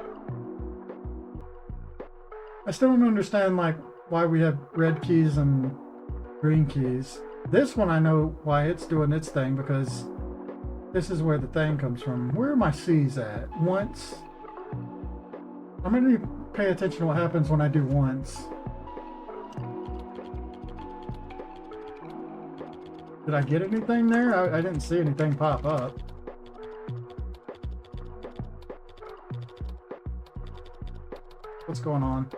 I still don't understand like why we have red keys and green keys. This one I know why it's doing its thing, because This is where the thing comes from. Where are my C's at? Once. I'm going to pay attention to what happens when I do once. Did I get anything there? I didn't see anything pop up. What's going on?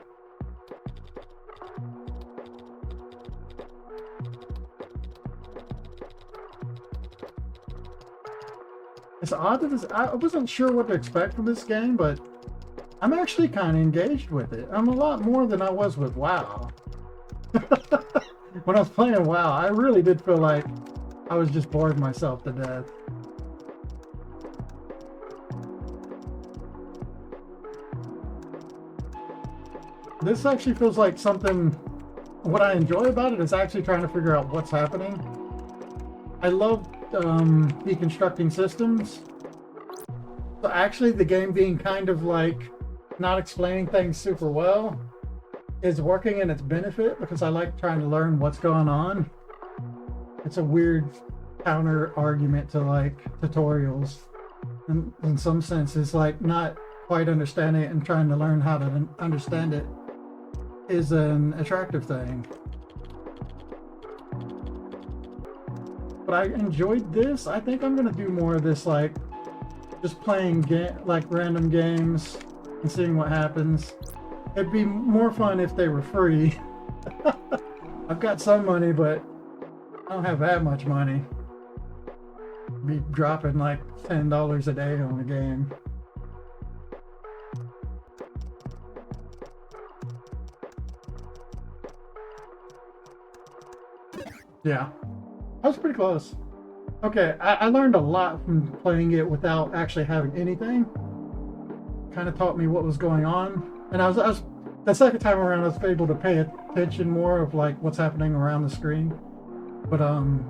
It's odd that this, I wasn't sure what to expect from this game, but I'm actually kind of engaged with it. I'm a lot more than I was with WoW. When I was playing WoW, I really did feel like I was just bored myself to death. This actually feels like something, what I enjoy about it is actually trying to figure out what's happening. I love deconstructing systems. So actually the game being kind of like not explaining things super well is working in its benefit because I like trying to learn what's going on. It's a weird counter argument to like tutorials. In some sense, it's like not quite understanding it and trying to learn how to understand it is an attractive thing. But I enjoyed this. I think I'm gonna do more of this, like just playing like random games and seeing what happens. It'd be more fun if they were free. I've got some money, but I don't have that much money. Be dropping like $10 a day on a game. Yeah, that was pretty close. Okay, I learned a lot from playing it without actually having anything. Kind of taught me what was going on. And I was the second time around I was able to pay attention more of like what's happening around the screen. But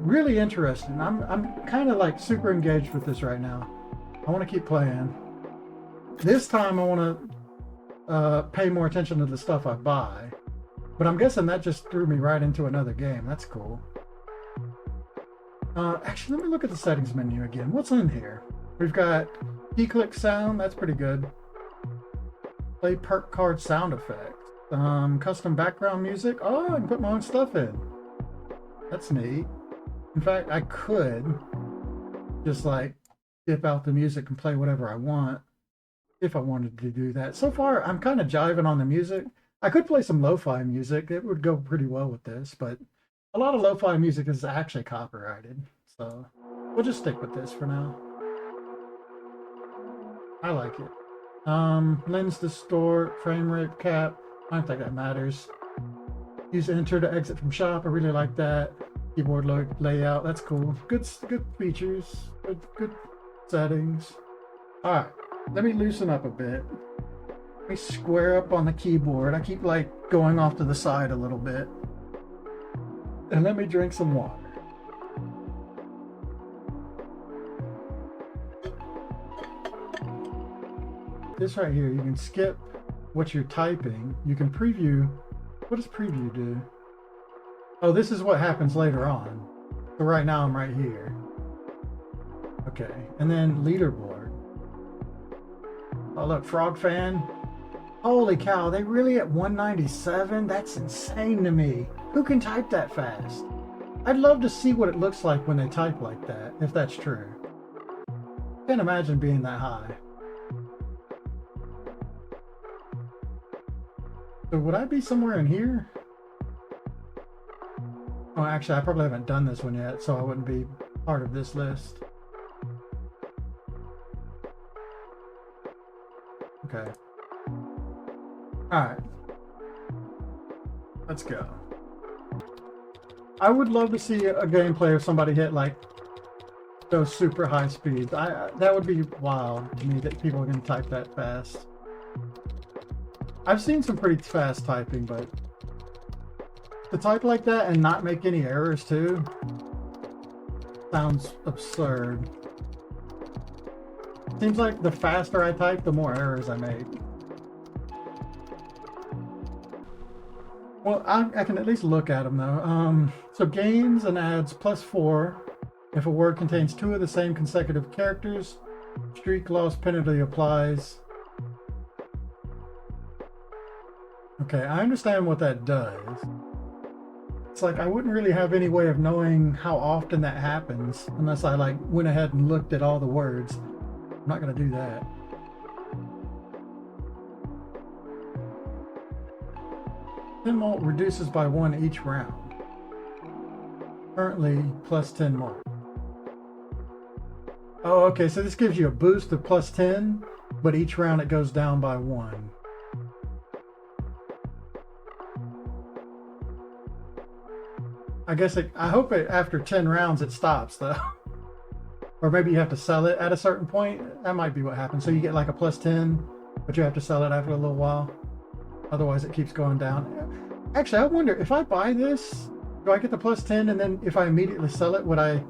really interesting. I'm kind of like super engaged with this right now. I want to keep playing. This time I want to pay more attention to the stuff I buy. But I'm guessing that just threw me right into another game. That's cool. Actually, let me look at the settings menu again. What's in here? We've got key click sound. That's pretty good. Play perk card sound effects. Custom background music. Oh, I can put my own stuff in. That's neat. In fact, I could just like dip out the music and play whatever I want if I wanted to do that. So far, I'm kind of jiving on the music. I could play some lo-fi music. It would go pretty well with this, but a lot of lo-fi music is actually copyrighted. So we'll just stick with this for now. I like it. Lens distort, frame rate cap. I don't think that matters. Use enter to exit from shop. I really like that. Keyboard layout. That's cool. Good features. Good settings. All right. Let me loosen up a bit. Let me square up on the keyboard. I keep like going off to the side a little bit. And let me drink some water. This right here, you can skip what you're typing. You can preview. What does preview do? Oh, this is what happens later on. So right now I'm right here. Okay, and then leaderboard. Oh look, Frog Fan. Holy cow, they really at 197? That's insane to me. Who can type that fast? I'd love to see what it looks like when they type like that, if that's true. Can't imagine being that high. So would I be somewhere in here? Oh, actually, I probably haven't done this one yet, so I wouldn't be part of this list. Okay. Alright. Let's go. I would love to see a gameplay of somebody hit like those super high speeds. That would be wild to me that people are going to type that fast. I've seen some pretty fast typing, but to type like that and not make any errors too sounds absurd. Seems like the faster I type, the more errors I make. Well, I can at least look at them though. So games and ads +4. If a word contains two of the same consecutive characters, streak loss penalty applies. Okay, I understand what that does. It's like I wouldn't really have any way of knowing how often that happens unless I like went ahead and looked at all the words. I'm not going to do that. Ten malt reduces by 1 each round. Currently plus 10 malt. Oh, okay, so this gives you a boost of plus 10, but each round it goes down by 1. I guess I hope after 10 rounds it stops though. Or maybe you have to sell it at a certain point. That might be what happens. So you get like a plus 10, but you have to sell it after a little while. Otherwise it keeps going down. Actually, I wonder if I buy this, do I get the plus 10 and then if I immediately sell it, would I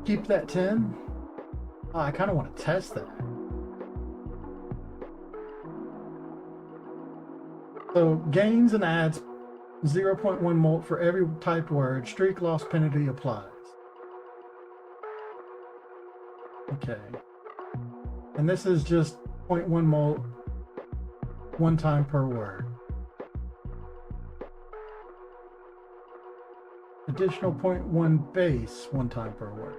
keep that 10? Oh, I kind of want to test that. So gains and adds 0.1 malt for every typed word. Streak loss penalty applies. Okay. And this is just 0.1 malt one time per word. Additional 0.1 base one time per word.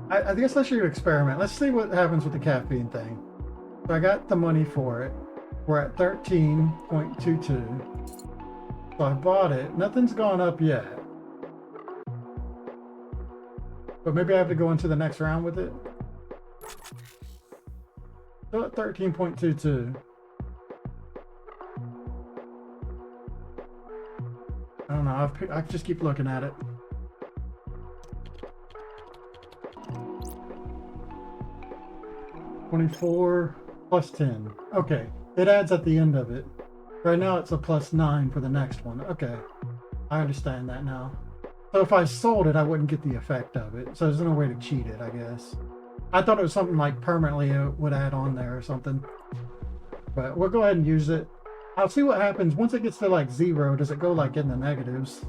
I guess I should experiment. Let's see what happens with the caffeine thing. So I got the money for it. We're at 13.22. So I bought it. Nothing's gone up yet. But maybe I have to go into the next round with it. Still at 13.22. I don't know. I just keep looking at it. $24 plus 10. Okay, it adds at the end of it. Right now it's a plus 9 for the next one. Okay, I understand that now. So if I sold it, I wouldn't get the effect of it. So there's no way to cheat it, I guess. I thought it was something like permanently it would add on there or something. But we'll go ahead and use it. I'll see what happens. Once it gets to like 0, does it go like in the negatives?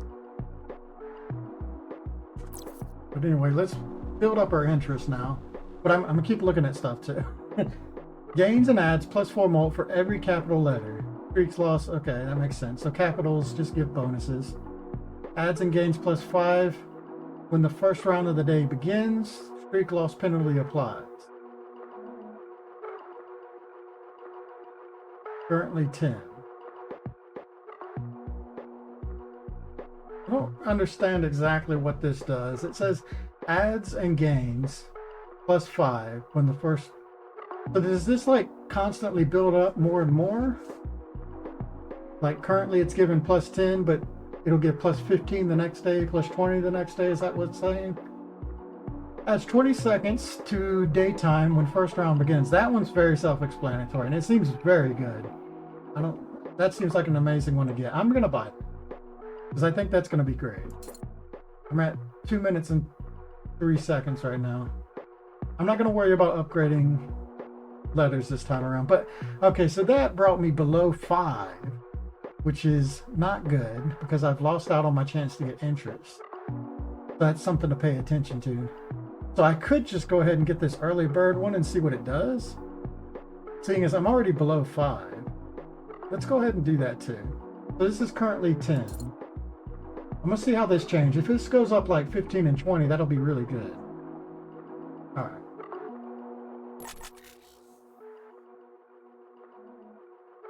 But anyway, let's build up our interest now. But I'm going to keep looking at stuff too. Gains and adds plus 4 malt for every capital letter. Streaks loss, okay, that makes sense. So capitals just give bonuses. Adds and gains plus 5. When the first round of the day begins, streak loss penalty applies. Currently 10. I don't understand exactly what this does. It says adds and gains plus 5 when the first... So does this like constantly build up more and more? Like currently it's given plus 10, but it'll give plus 15 the next day, plus 20 the next day. Is that what it's saying? Adds 20 seconds to daytime when first round begins. That one's very self-explanatory and it seems very good. That seems like an amazing one to get. I'm going to buy it because I think that's going to be great. I'm at 2 minutes and 3 seconds right now. I'm not going to worry about upgrading letters this time around. But okay, so that brought me below 5, which is not good because I've lost out on my chance to get interest. That's something to pay attention to. So I could just go ahead and get this early bird one and see what it does. Seeing as I'm already below 5. Let's go ahead and do that too. So this is currently 10. I'm going to see how this changes. If this goes up like 15 and 20, that'll be really good. All right.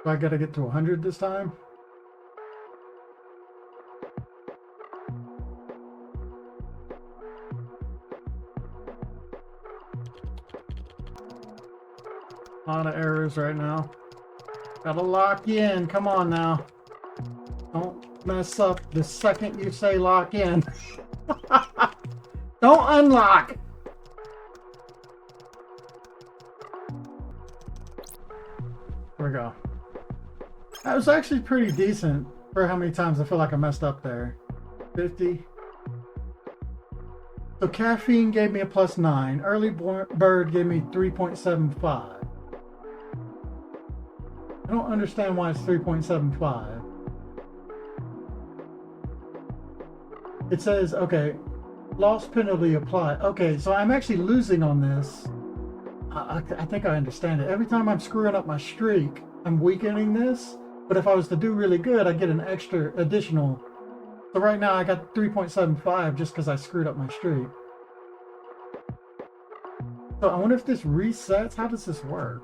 So I got to get to 100 this time. A lot of errors right now. Gotta lock in. Come on now. Don't mess up the second you say lock in. Don't unlock. There we go. That was actually pretty decent for how many times I feel like I messed up there. 50. So caffeine gave me a plus 9. Early bird gave me 3.75. I don't understand why it's 3.75. It says, okay, loss penalty apply. Okay, so I'm actually losing on this. I think I understand it. Every time I'm screwing up my streak, I'm weakening this. But if I was to do really good, I get an extra additional. So right now I got 3.75 just because I screwed up my streak. So I wonder if this resets. How does this work?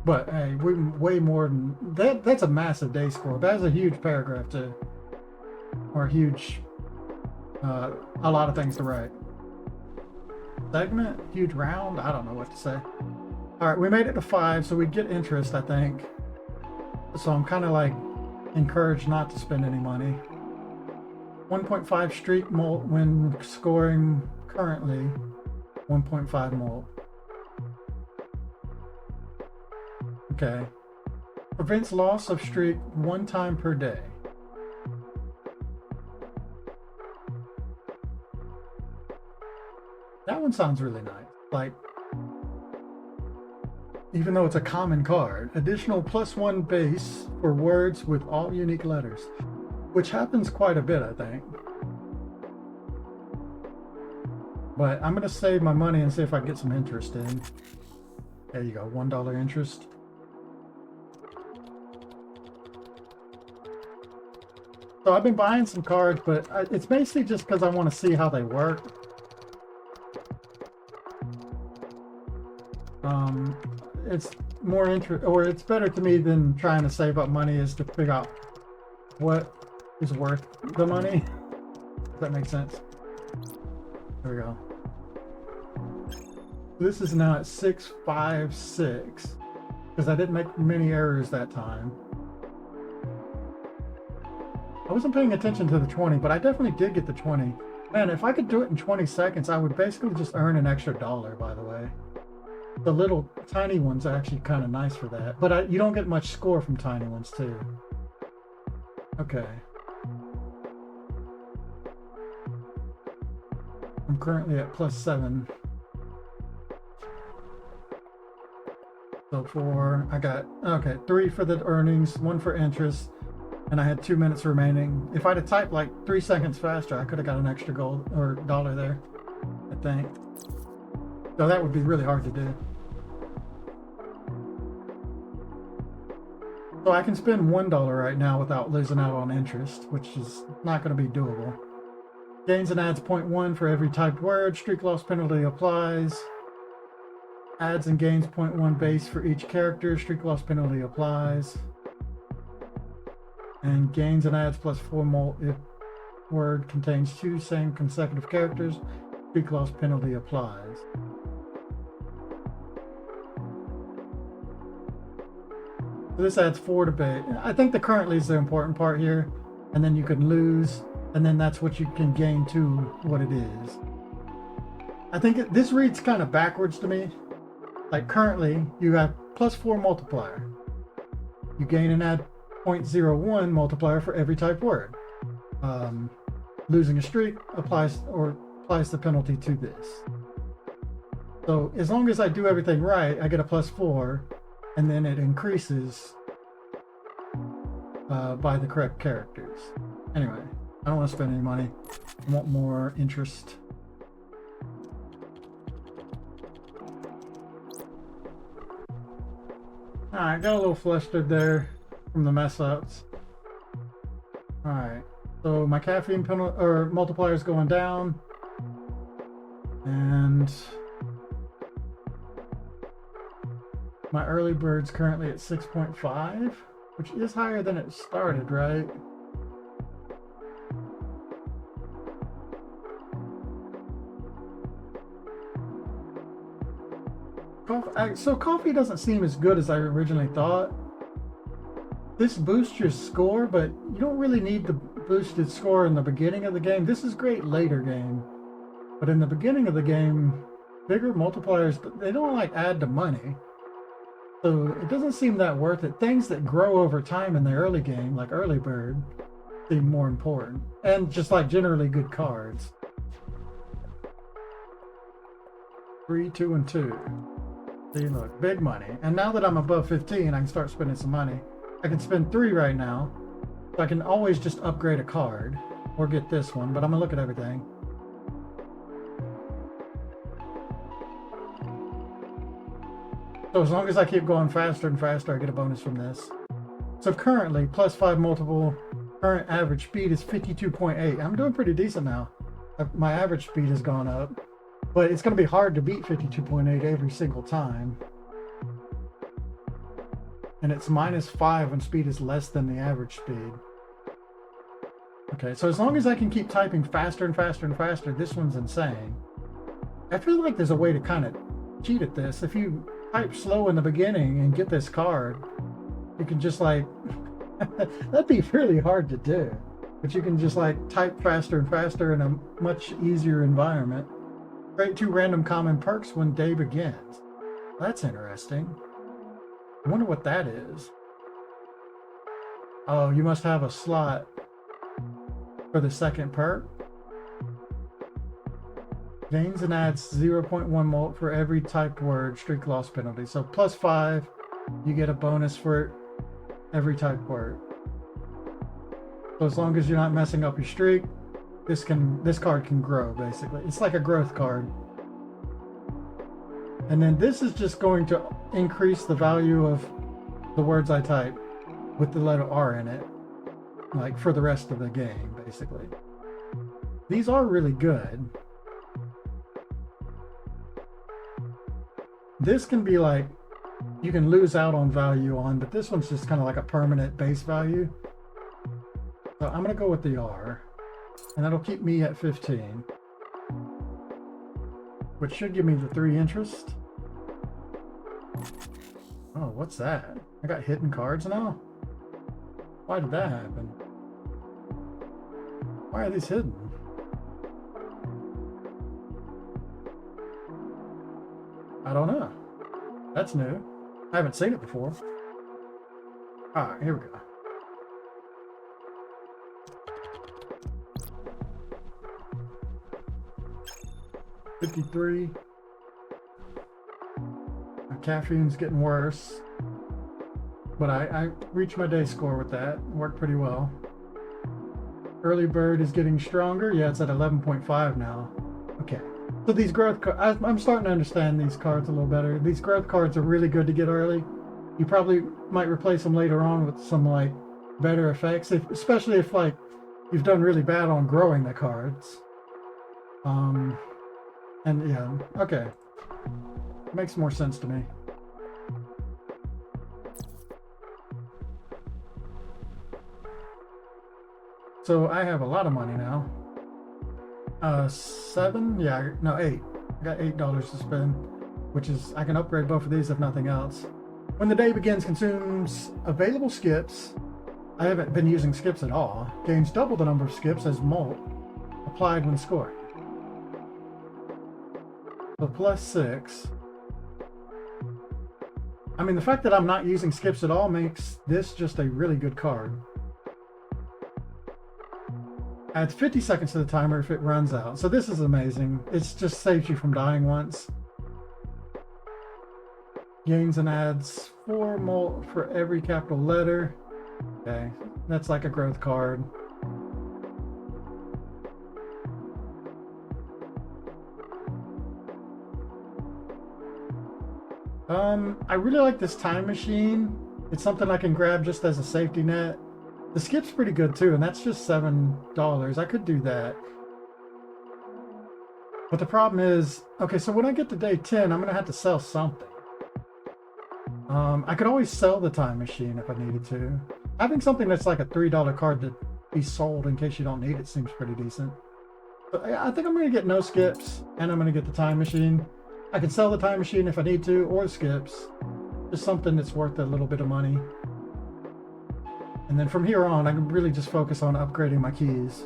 But hey, we way more than that. That's a massive day score. That's a huge paragraph too, or a huge, a lot of things to write. Segment, huge round. I don't know what to say. All right, we made it to 5, so we get interest, I think. So I'm kind of like encouraged not to spend any money. 1.5 streak molt when scoring currently. 1.5 molt. Okay. Prevents loss of streak 1 time per day. That one sounds really nice. Like, even though it's a common card, additional +1 base for words with all unique letters, which happens quite a bit, I think. But I'm gonna save my money and see if I can get some interest in. There you go, $1 interest. So I've been buying some cards, but it's basically just because I want to see how they work. It's more it's better to me than trying to save up money is to figure out what is worth the money. Does that make sense? There we go. This is now at 656 because I didn't make many errors that time. I wasn't paying attention to the 20, but I definitely did get the 20. Man, if I could do it in 20 seconds, I would basically just earn an extra $1, by the way. The little tiny ones are actually kind of nice for that. But you don't get much score from tiny ones, too. Okay. I'm currently at +7. So I got, okay, 3 for the earnings, 1 for interest, and I had 2 minutes remaining. If I'd have typed like 3 seconds faster, I could have got an extra gold or $1 there, I think. So that would be really hard to do. So I can spend $1 right now without losing out on interest, which is not going to be doable. Gains and adds 0.1 for every typed word. Streak loss penalty applies. Adds and gains 0.1 base for each character. Streak loss penalty applies. And gains and adds +4 molt if word contains 2 same consecutive characters. Streak loss penalty applies. So this adds 4 to base. I think the currently is the important part here, and then you can lose, and then that's what you can gain to what it is. I think this reads kind of backwards to me. Like currently, you have +4 multiplier. You gain and add 0.01 multiplier for every type word. Losing a streak applies the penalty to this. So as long as I do everything right, I get a +4, and then it increases by the correct characters. Anyway, I don't want to spend any money. I want more interest. Alright, got a little flustered there from the mess ups. Alright, so my caffeine multiplier is going down. And my early bird's currently at 6.5, which is higher than it started, right? So coffee doesn't seem as good as I originally thought. This boosts your score, but you don't really need the boosted score in the beginning of the game. This is great later game, but in the beginning of the game, bigger multipliers, they don't like add to money. So it doesn't seem that worth it. Things that grow over time in the early game, like early bird, seem more important. And just like generally good cards. 3, 2, and 2. See, look, big money. And now that I'm above 15, I can start spending some money. I can spend 3 right now. So I can always just upgrade a card or get this one, but I'm gonna look at everything. So as long as I keep going faster and faster, I get a bonus from this. So currently, +5 multiple, current average speed is 52.8. I'm doing pretty decent now. My average speed has gone up, but it's going to be hard to beat 52.8 every single time. And it's -5 when speed is less than the average speed. Okay, so as long as I can keep typing faster and faster and faster, this one's insane. I feel like there's a way to kind of cheat at this. If you type slow in the beginning and get this card, you can just like, that'd be really hard to do. But you can just like type faster and faster in a much easier environment. Create 2 random common perks when day begins. That's interesting. I wonder what that is. Oh, you must have a slot for the second perk. Gains and adds 0.1 mult for every typed word, streak loss penalty. So +5, you get a bonus for every typed word. So as long as you're not messing up your streak, this card can grow, basically. It's like a growth card. And then this is just going to increase the value of the words I type with the letter R in it, like for the rest of the game, basically. These are really good. This can be like, you can lose out on value on, but this one's just kind of like a permanent base value. So I'm going to go with the R, and that'll keep me at 15, which should give me the 3 interest. Oh, what's that? I got hidden cards now? Why did that happen? Why are these hidden? I don't know. That's new. I haven't seen it before. Alright, here we go. $53. My caffeine's getting worse. But I reached my day score with that. Worked pretty well. Early bird is getting stronger. Yeah, it's at 11.5 now. Okay. So these growth cards, I'm starting to understand these cards a little better. These growth cards are really good to get early. You probably might replace them later on with some like better effects, especially if like you've done really bad on growing the cards. And yeah, okay. Makes more sense to me. So I have a lot of money now. 7? Yeah, no, 8. I got $8 to spend, which is, I can upgrade both of these if nothing else. When the day begins, consumes available skips. I haven't been using skips at all. Gains double the number of skips as mult applied when scoring. So +6. I mean, the fact that I'm not using skips at all makes this just a really good card. Adds 50 seconds to the timer if it runs out. So this is amazing. It just saves you from dying once. Gains and adds 4 mult for every capital letter. Okay, that's like a growth card. I really like this time machine. It's something I can grab just as a safety net. The skip's pretty good too, and that's just $7. I could do that. But the problem is, okay, so when I get to day 10, I'm going to have to sell something. I could always sell the time machine if I needed to. Having something that's like a $3 card to be sold in case you don't need it seems pretty decent. But I think I'm going to get no skips, and I'm going to get the time machine. I can sell the time machine if I need to, or skips. Just something that's worth a little bit of money. And then from here on, I can really just focus on upgrading my keys.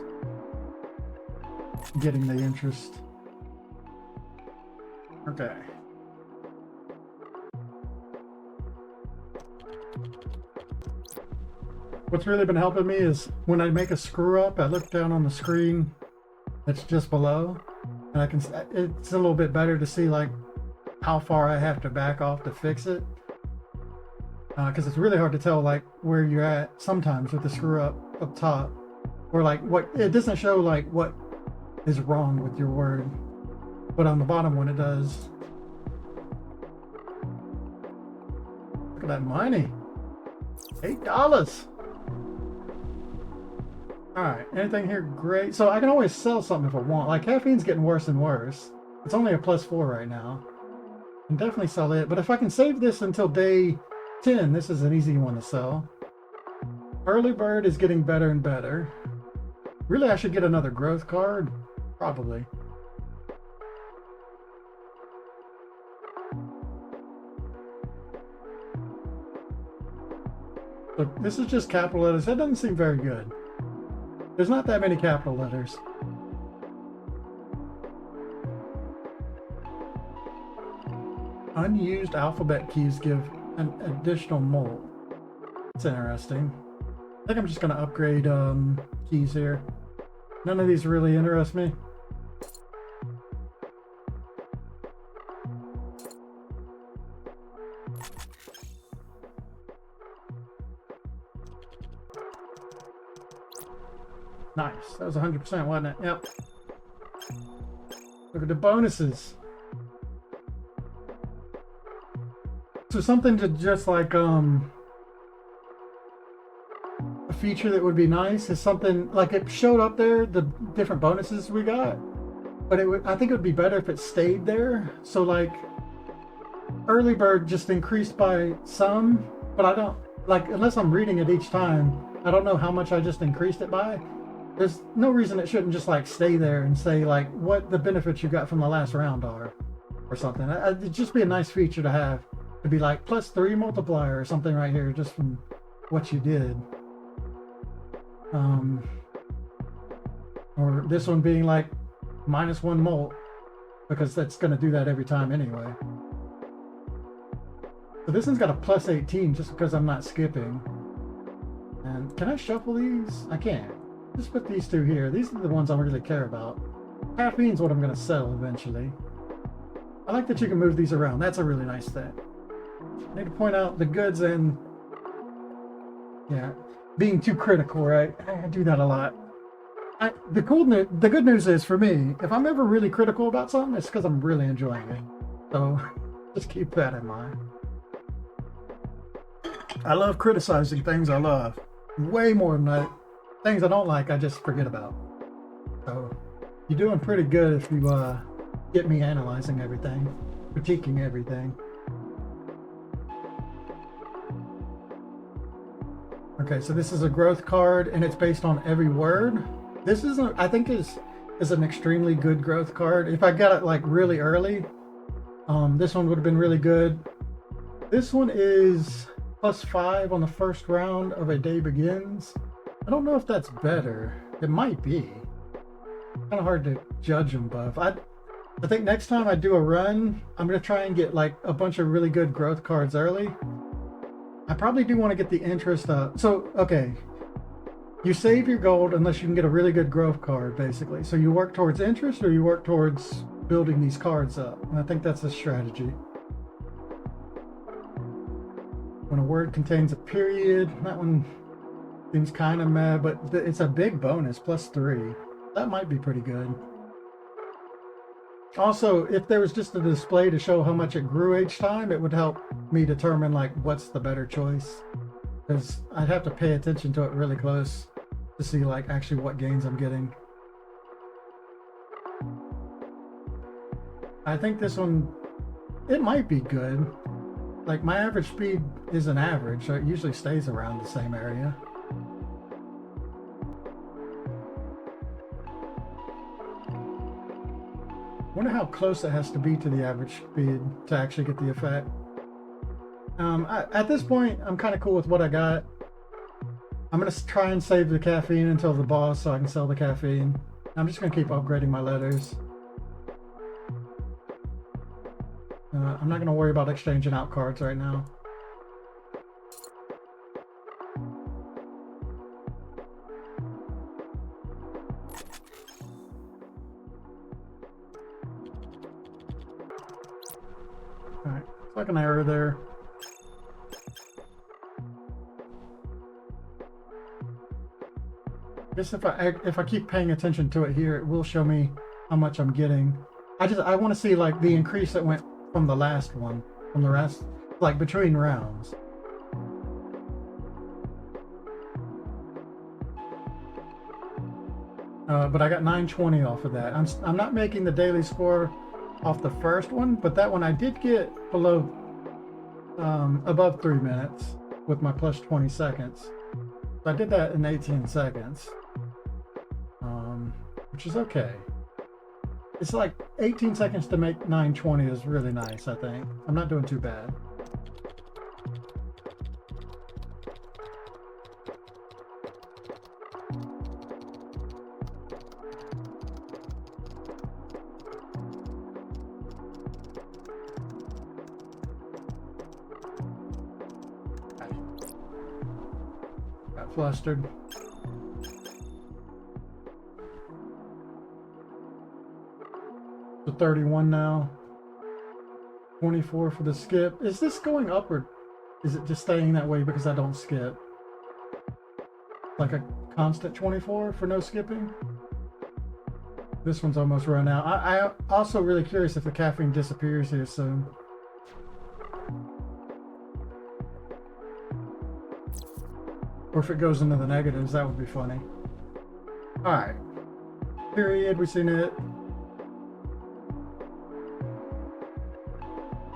Getting the interest. Okay. What's really been helping me is when I make a screw up, I look down on the screen that's just below, and it's a little bit better to see like how far I have to back off to fix it. Because it's really hard to tell like where you're at sometimes with the screw up. up at the top, or like what it doesn't show like what is wrong with your word, but on the bottom one it does. Look at that money, $8. All right, anything here? Great. So I can always sell something if I want. Like caffeine's getting worse and worse. It's only a +4 right now. I can definitely sell it, but if I can save this until day 10, this is an easy one to sell. Early bird is getting better and better. Really, I should get another growth card. Probably. Look, this is just capital letters. That doesn't seem very good. There's not that many capital letters. Unused alphabet keys give an additional molt. That's interesting. I think I'm just going to upgrade keys here. None of these really interest me. Nice. That was 100%, wasn't it? Yep. Look at the bonuses. So something to just like a feature that would be nice is something like it showed up there, the different bonuses we got, but I think it would be better if it stayed there. So like early bird just increased by some, but I don't like, unless I'm reading it each time, I don't know how much I just increased it by. There's no reason it shouldn't just like stay there and say like what the benefits you got from the last round are or something. It'd just be a nice feature to have, to be like +3 multiplier or something right here just from what you did. Or this one being like -1 molt, because that's going to do that every time anyway. So this one's got a +18 just because I'm not skipping. And can I shuffle these? I can't. Just put these two here. These are the ones I really care about. Caffeine's what I'm going to sell eventually. I like that you can move these around. That's a really nice thing. I need to point out the goods and being too critical, right? I do that a lot. The good news is for me, if I'm ever really critical about something, it's because I'm really enjoying it. So just keep that in mind. I love criticizing things I love. Way more than things I don't like, I just forget about. So you're doing pretty good if you get me analyzing everything, critiquing everything. Okay, so this is a growth card and it's based on every word. This is, I think, is an extremely good growth card. If I got it like really early, this one would have been really good. This one is +5 on the first round of A Day Begins. I don't know if that's better. It might be. Kind of hard to judge them both. I think next time I do a run, I'm going to try and get like a bunch of really good growth cards early. I probably do want to get the interest up. So, okay. You save your gold unless you can get a really good growth card, basically. So you work towards interest or you work towards building these cards up. And I think that's the strategy. When a word contains a period, that one seems kind of meh, but it's a big bonus, +3. That might be pretty good. Also, if there was just a display to show how much it grew each time, it would help me determine like what's the better choice. Because I'd have to pay attention to it really close to see like actually what gains I'm getting. I think this one, it might be good. Like my average speed isn't average, so it usually stays around the same area. I wonder how close it has to be to the average speed to actually get the effect. At this point, I'm kind of cool with what I got. I'm going to try and save the caffeine until the boss so I can sell the caffeine. I'm just going to keep upgrading my letters. I'm not going to worry about exchanging out cards right now. Alright, it's like an error there. I guess if I keep paying attention to it here, it will show me how much I'm getting. I want to see like the increase that went from the last one, from the rest, like between rounds. But I got 920 off of that. I'm not making the daily score off the first one, but that one I did get below, above 3 minutes with my plus 20 seconds. So I did that in 18 seconds, which is okay. It's like 18 seconds to make 920 is really nice, I think. I'm not doing too bad. Got flustered. So 31 now. 24 for the skip. Is this going up or is it just staying that way because I don't skip? Like a constant 24 for no skipping? This one's almost run out. I also really curious if the caffeine disappears here soon. Or if it goes into the negatives, that would be funny. Alright. Period, we've seen it.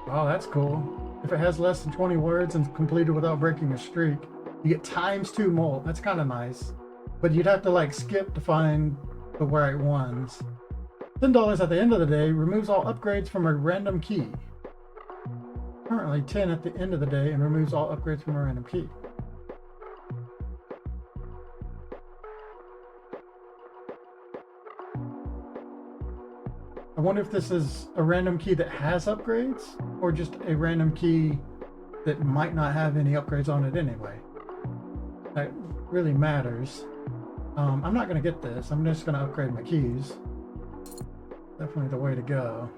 Oh, that's cool. If it has less than 20 words and completed without breaking a streak, you get ×2 molt. That's kind of nice. But you'd have to like skip to find the right ones. $10 at the end of the day removes all upgrades from a random key. Currently 10 at the end of the day and removes all upgrades from a random key. I wonder if this is a random key that has upgrades or just a random key that might not have any upgrades on it anyway. That really matters. I'm not going to get this. I'm just going to upgrade my keys. Definitely the way to go.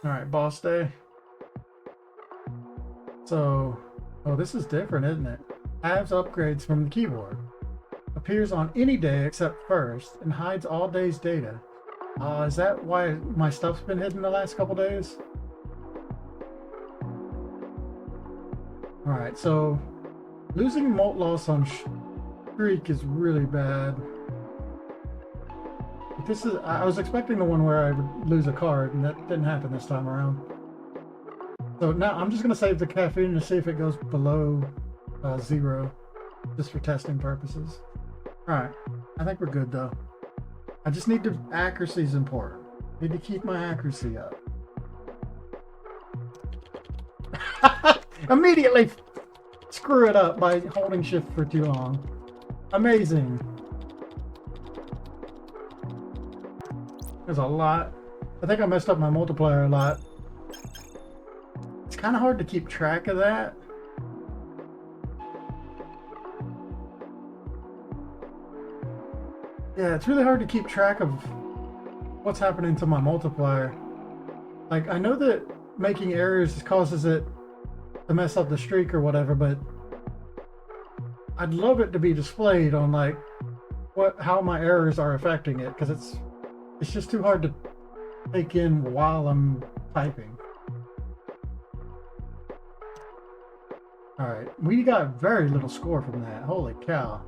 Alright, boss day. So, oh, this is different, isn't it? Adds upgrades from the keyboard. Appears on any day except first and hides all day's data. Is that why my stuff's been hidden the last couple days? Alright, so losing molt loss on streak is really bad. But this is, I was expecting the one where I would lose a card, and that didn't happen this time around. So now I'm just going to save the caffeine to see if it goes below 0, just for testing purposes. Alright, I think we're good though. I just need to, accuracy is important. Need to keep my accuracy up. Immediately screw it up by holding shift for too long. Amazing. There's a lot. I think I messed up my multiplier a lot. It's kind of hard to keep track of that. Yeah, it's really hard to keep track of what's happening to my multiplier. Like, I know that making errors causes it to mess up the streak or whatever, but I'd love it to be displayed on like how my errors are affecting it, because it's just too hard to take in while I'm typing. Alright, we got very little score from that. Holy cow.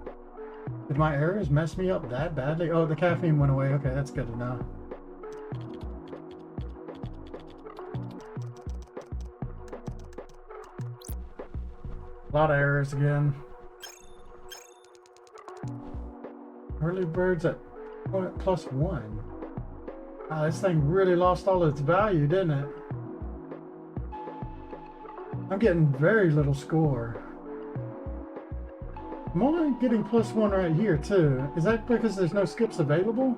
Did my errors mess me up that badly? Oh, the caffeine went away. Okay, that's good to know. A lot of errors again. Early birds at +1. Wow, this thing really lost all its value, didn't it? I'm getting very little score. I'm only getting +1 right here too. Is that because there's no skips available?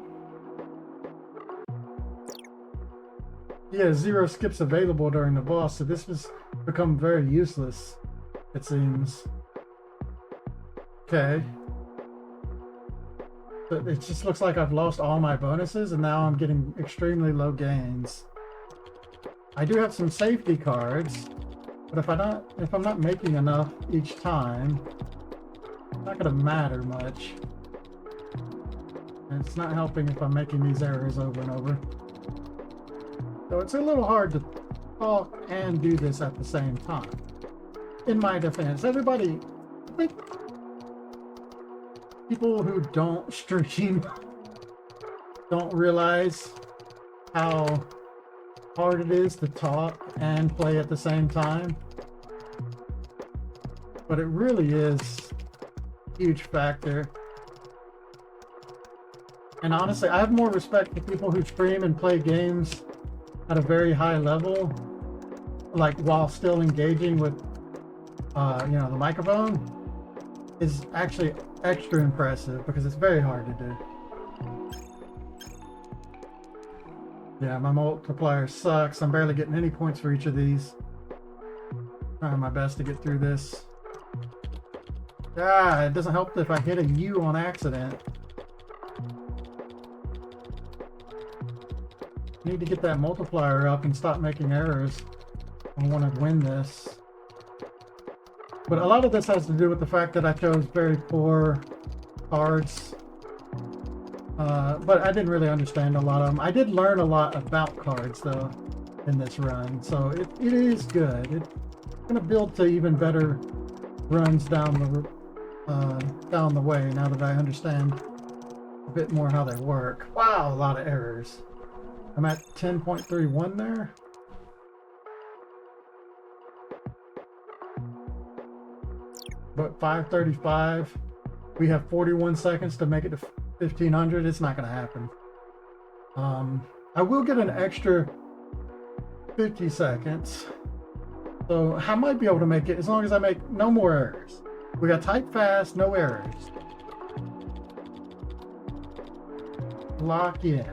Yeah, 0 skips available during the boss, so this has become very useless, it seems. Okay. But it just looks like I've lost all my bonuses and now I'm getting extremely low gains. I do have some safety cards, but if I'm not making enough each time, it's not going to matter much. And it's not helping if I'm making these errors over and over. So it's a little hard to talk and do this at the same time. In my defense, everybody, I think people who don't stream don't realize how hard it is to talk and play at the same time. But it really is a huge factor. And honestly, I have more respect for people who stream and play games at a very high level, like while still engaging with the microphone, is actually extra impressive because it's very hard to do. Yeah, my multiplier sucks. I'm barely getting any points for each of these. Trying my best to get through this. Ah, it doesn't help if I hit a U on accident. Need to get that multiplier up and stop making errors. I want to win this. But a lot of this has to do with the fact that I chose very poor cards. But I didn't really understand a lot of them. I did learn a lot about cards, though, in this run. So it is good. It's going to build to even better runs down the way now that I understand a bit more how they work. Wow, a lot of errors. I'm at 10.31 there. But 535, we have 41 seconds to make it to 1500. It's not going to happen. I will get an extra 50 seconds. So I might be able to make it as long as I make no more errors. We got type fast, no errors. Lock in.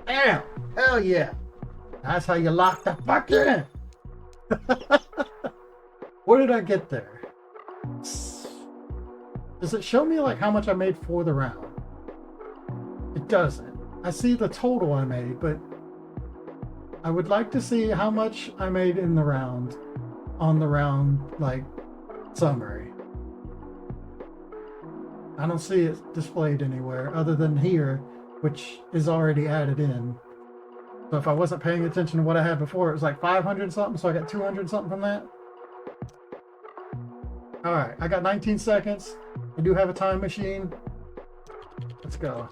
Damn! Hell yeah! That's how you lock the fuck in! What did I get there? Does it show me like how much I made for the round? It doesn't. I see the total I made, but I would like to see how much I made in the round on the round like summary. I don't see it displayed anywhere other than here, which is already added in. So if I wasn't paying attention to what I had before, it was like 500 something, so I got 200 something from that. All right, I got 19 seconds. I do have a time machine. Let's go.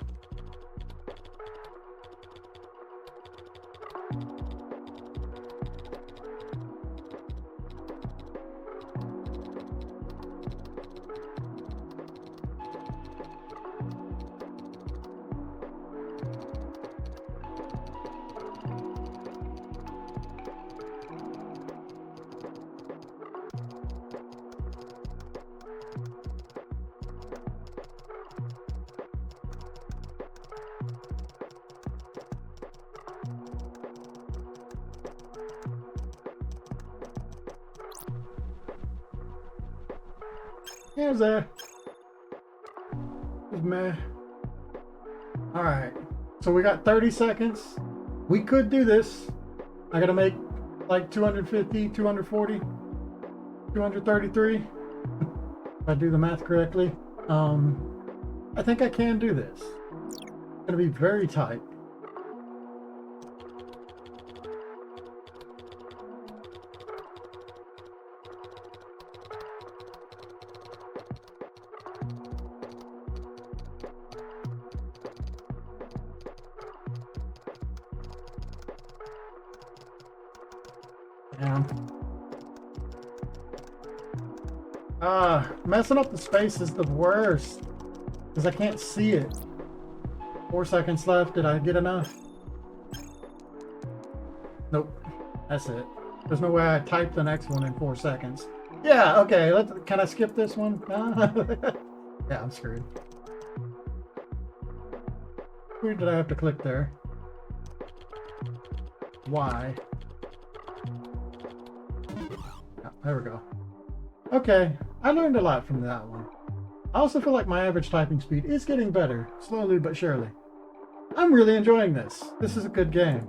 Here's there. Here's me. Alright. So we got 30 seconds. We could do this. I gotta make like 250, 240, 233. If I do the math correctly. I think I can do this. It's gonna be very tight. Messing up the space is the worst because I can't see it. 4 seconds left. Did I get enough? Nope. That's it. There's no way I type the next one in 4 seconds. Yeah, okay. Can I skip this one? Yeah, I'm screwed. Where did I have to click there? Y. Oh, there we go. Okay, I learned a lot from that one. I also feel like my average typing speed is getting better, slowly but surely. I'm really enjoying this. This is a good game.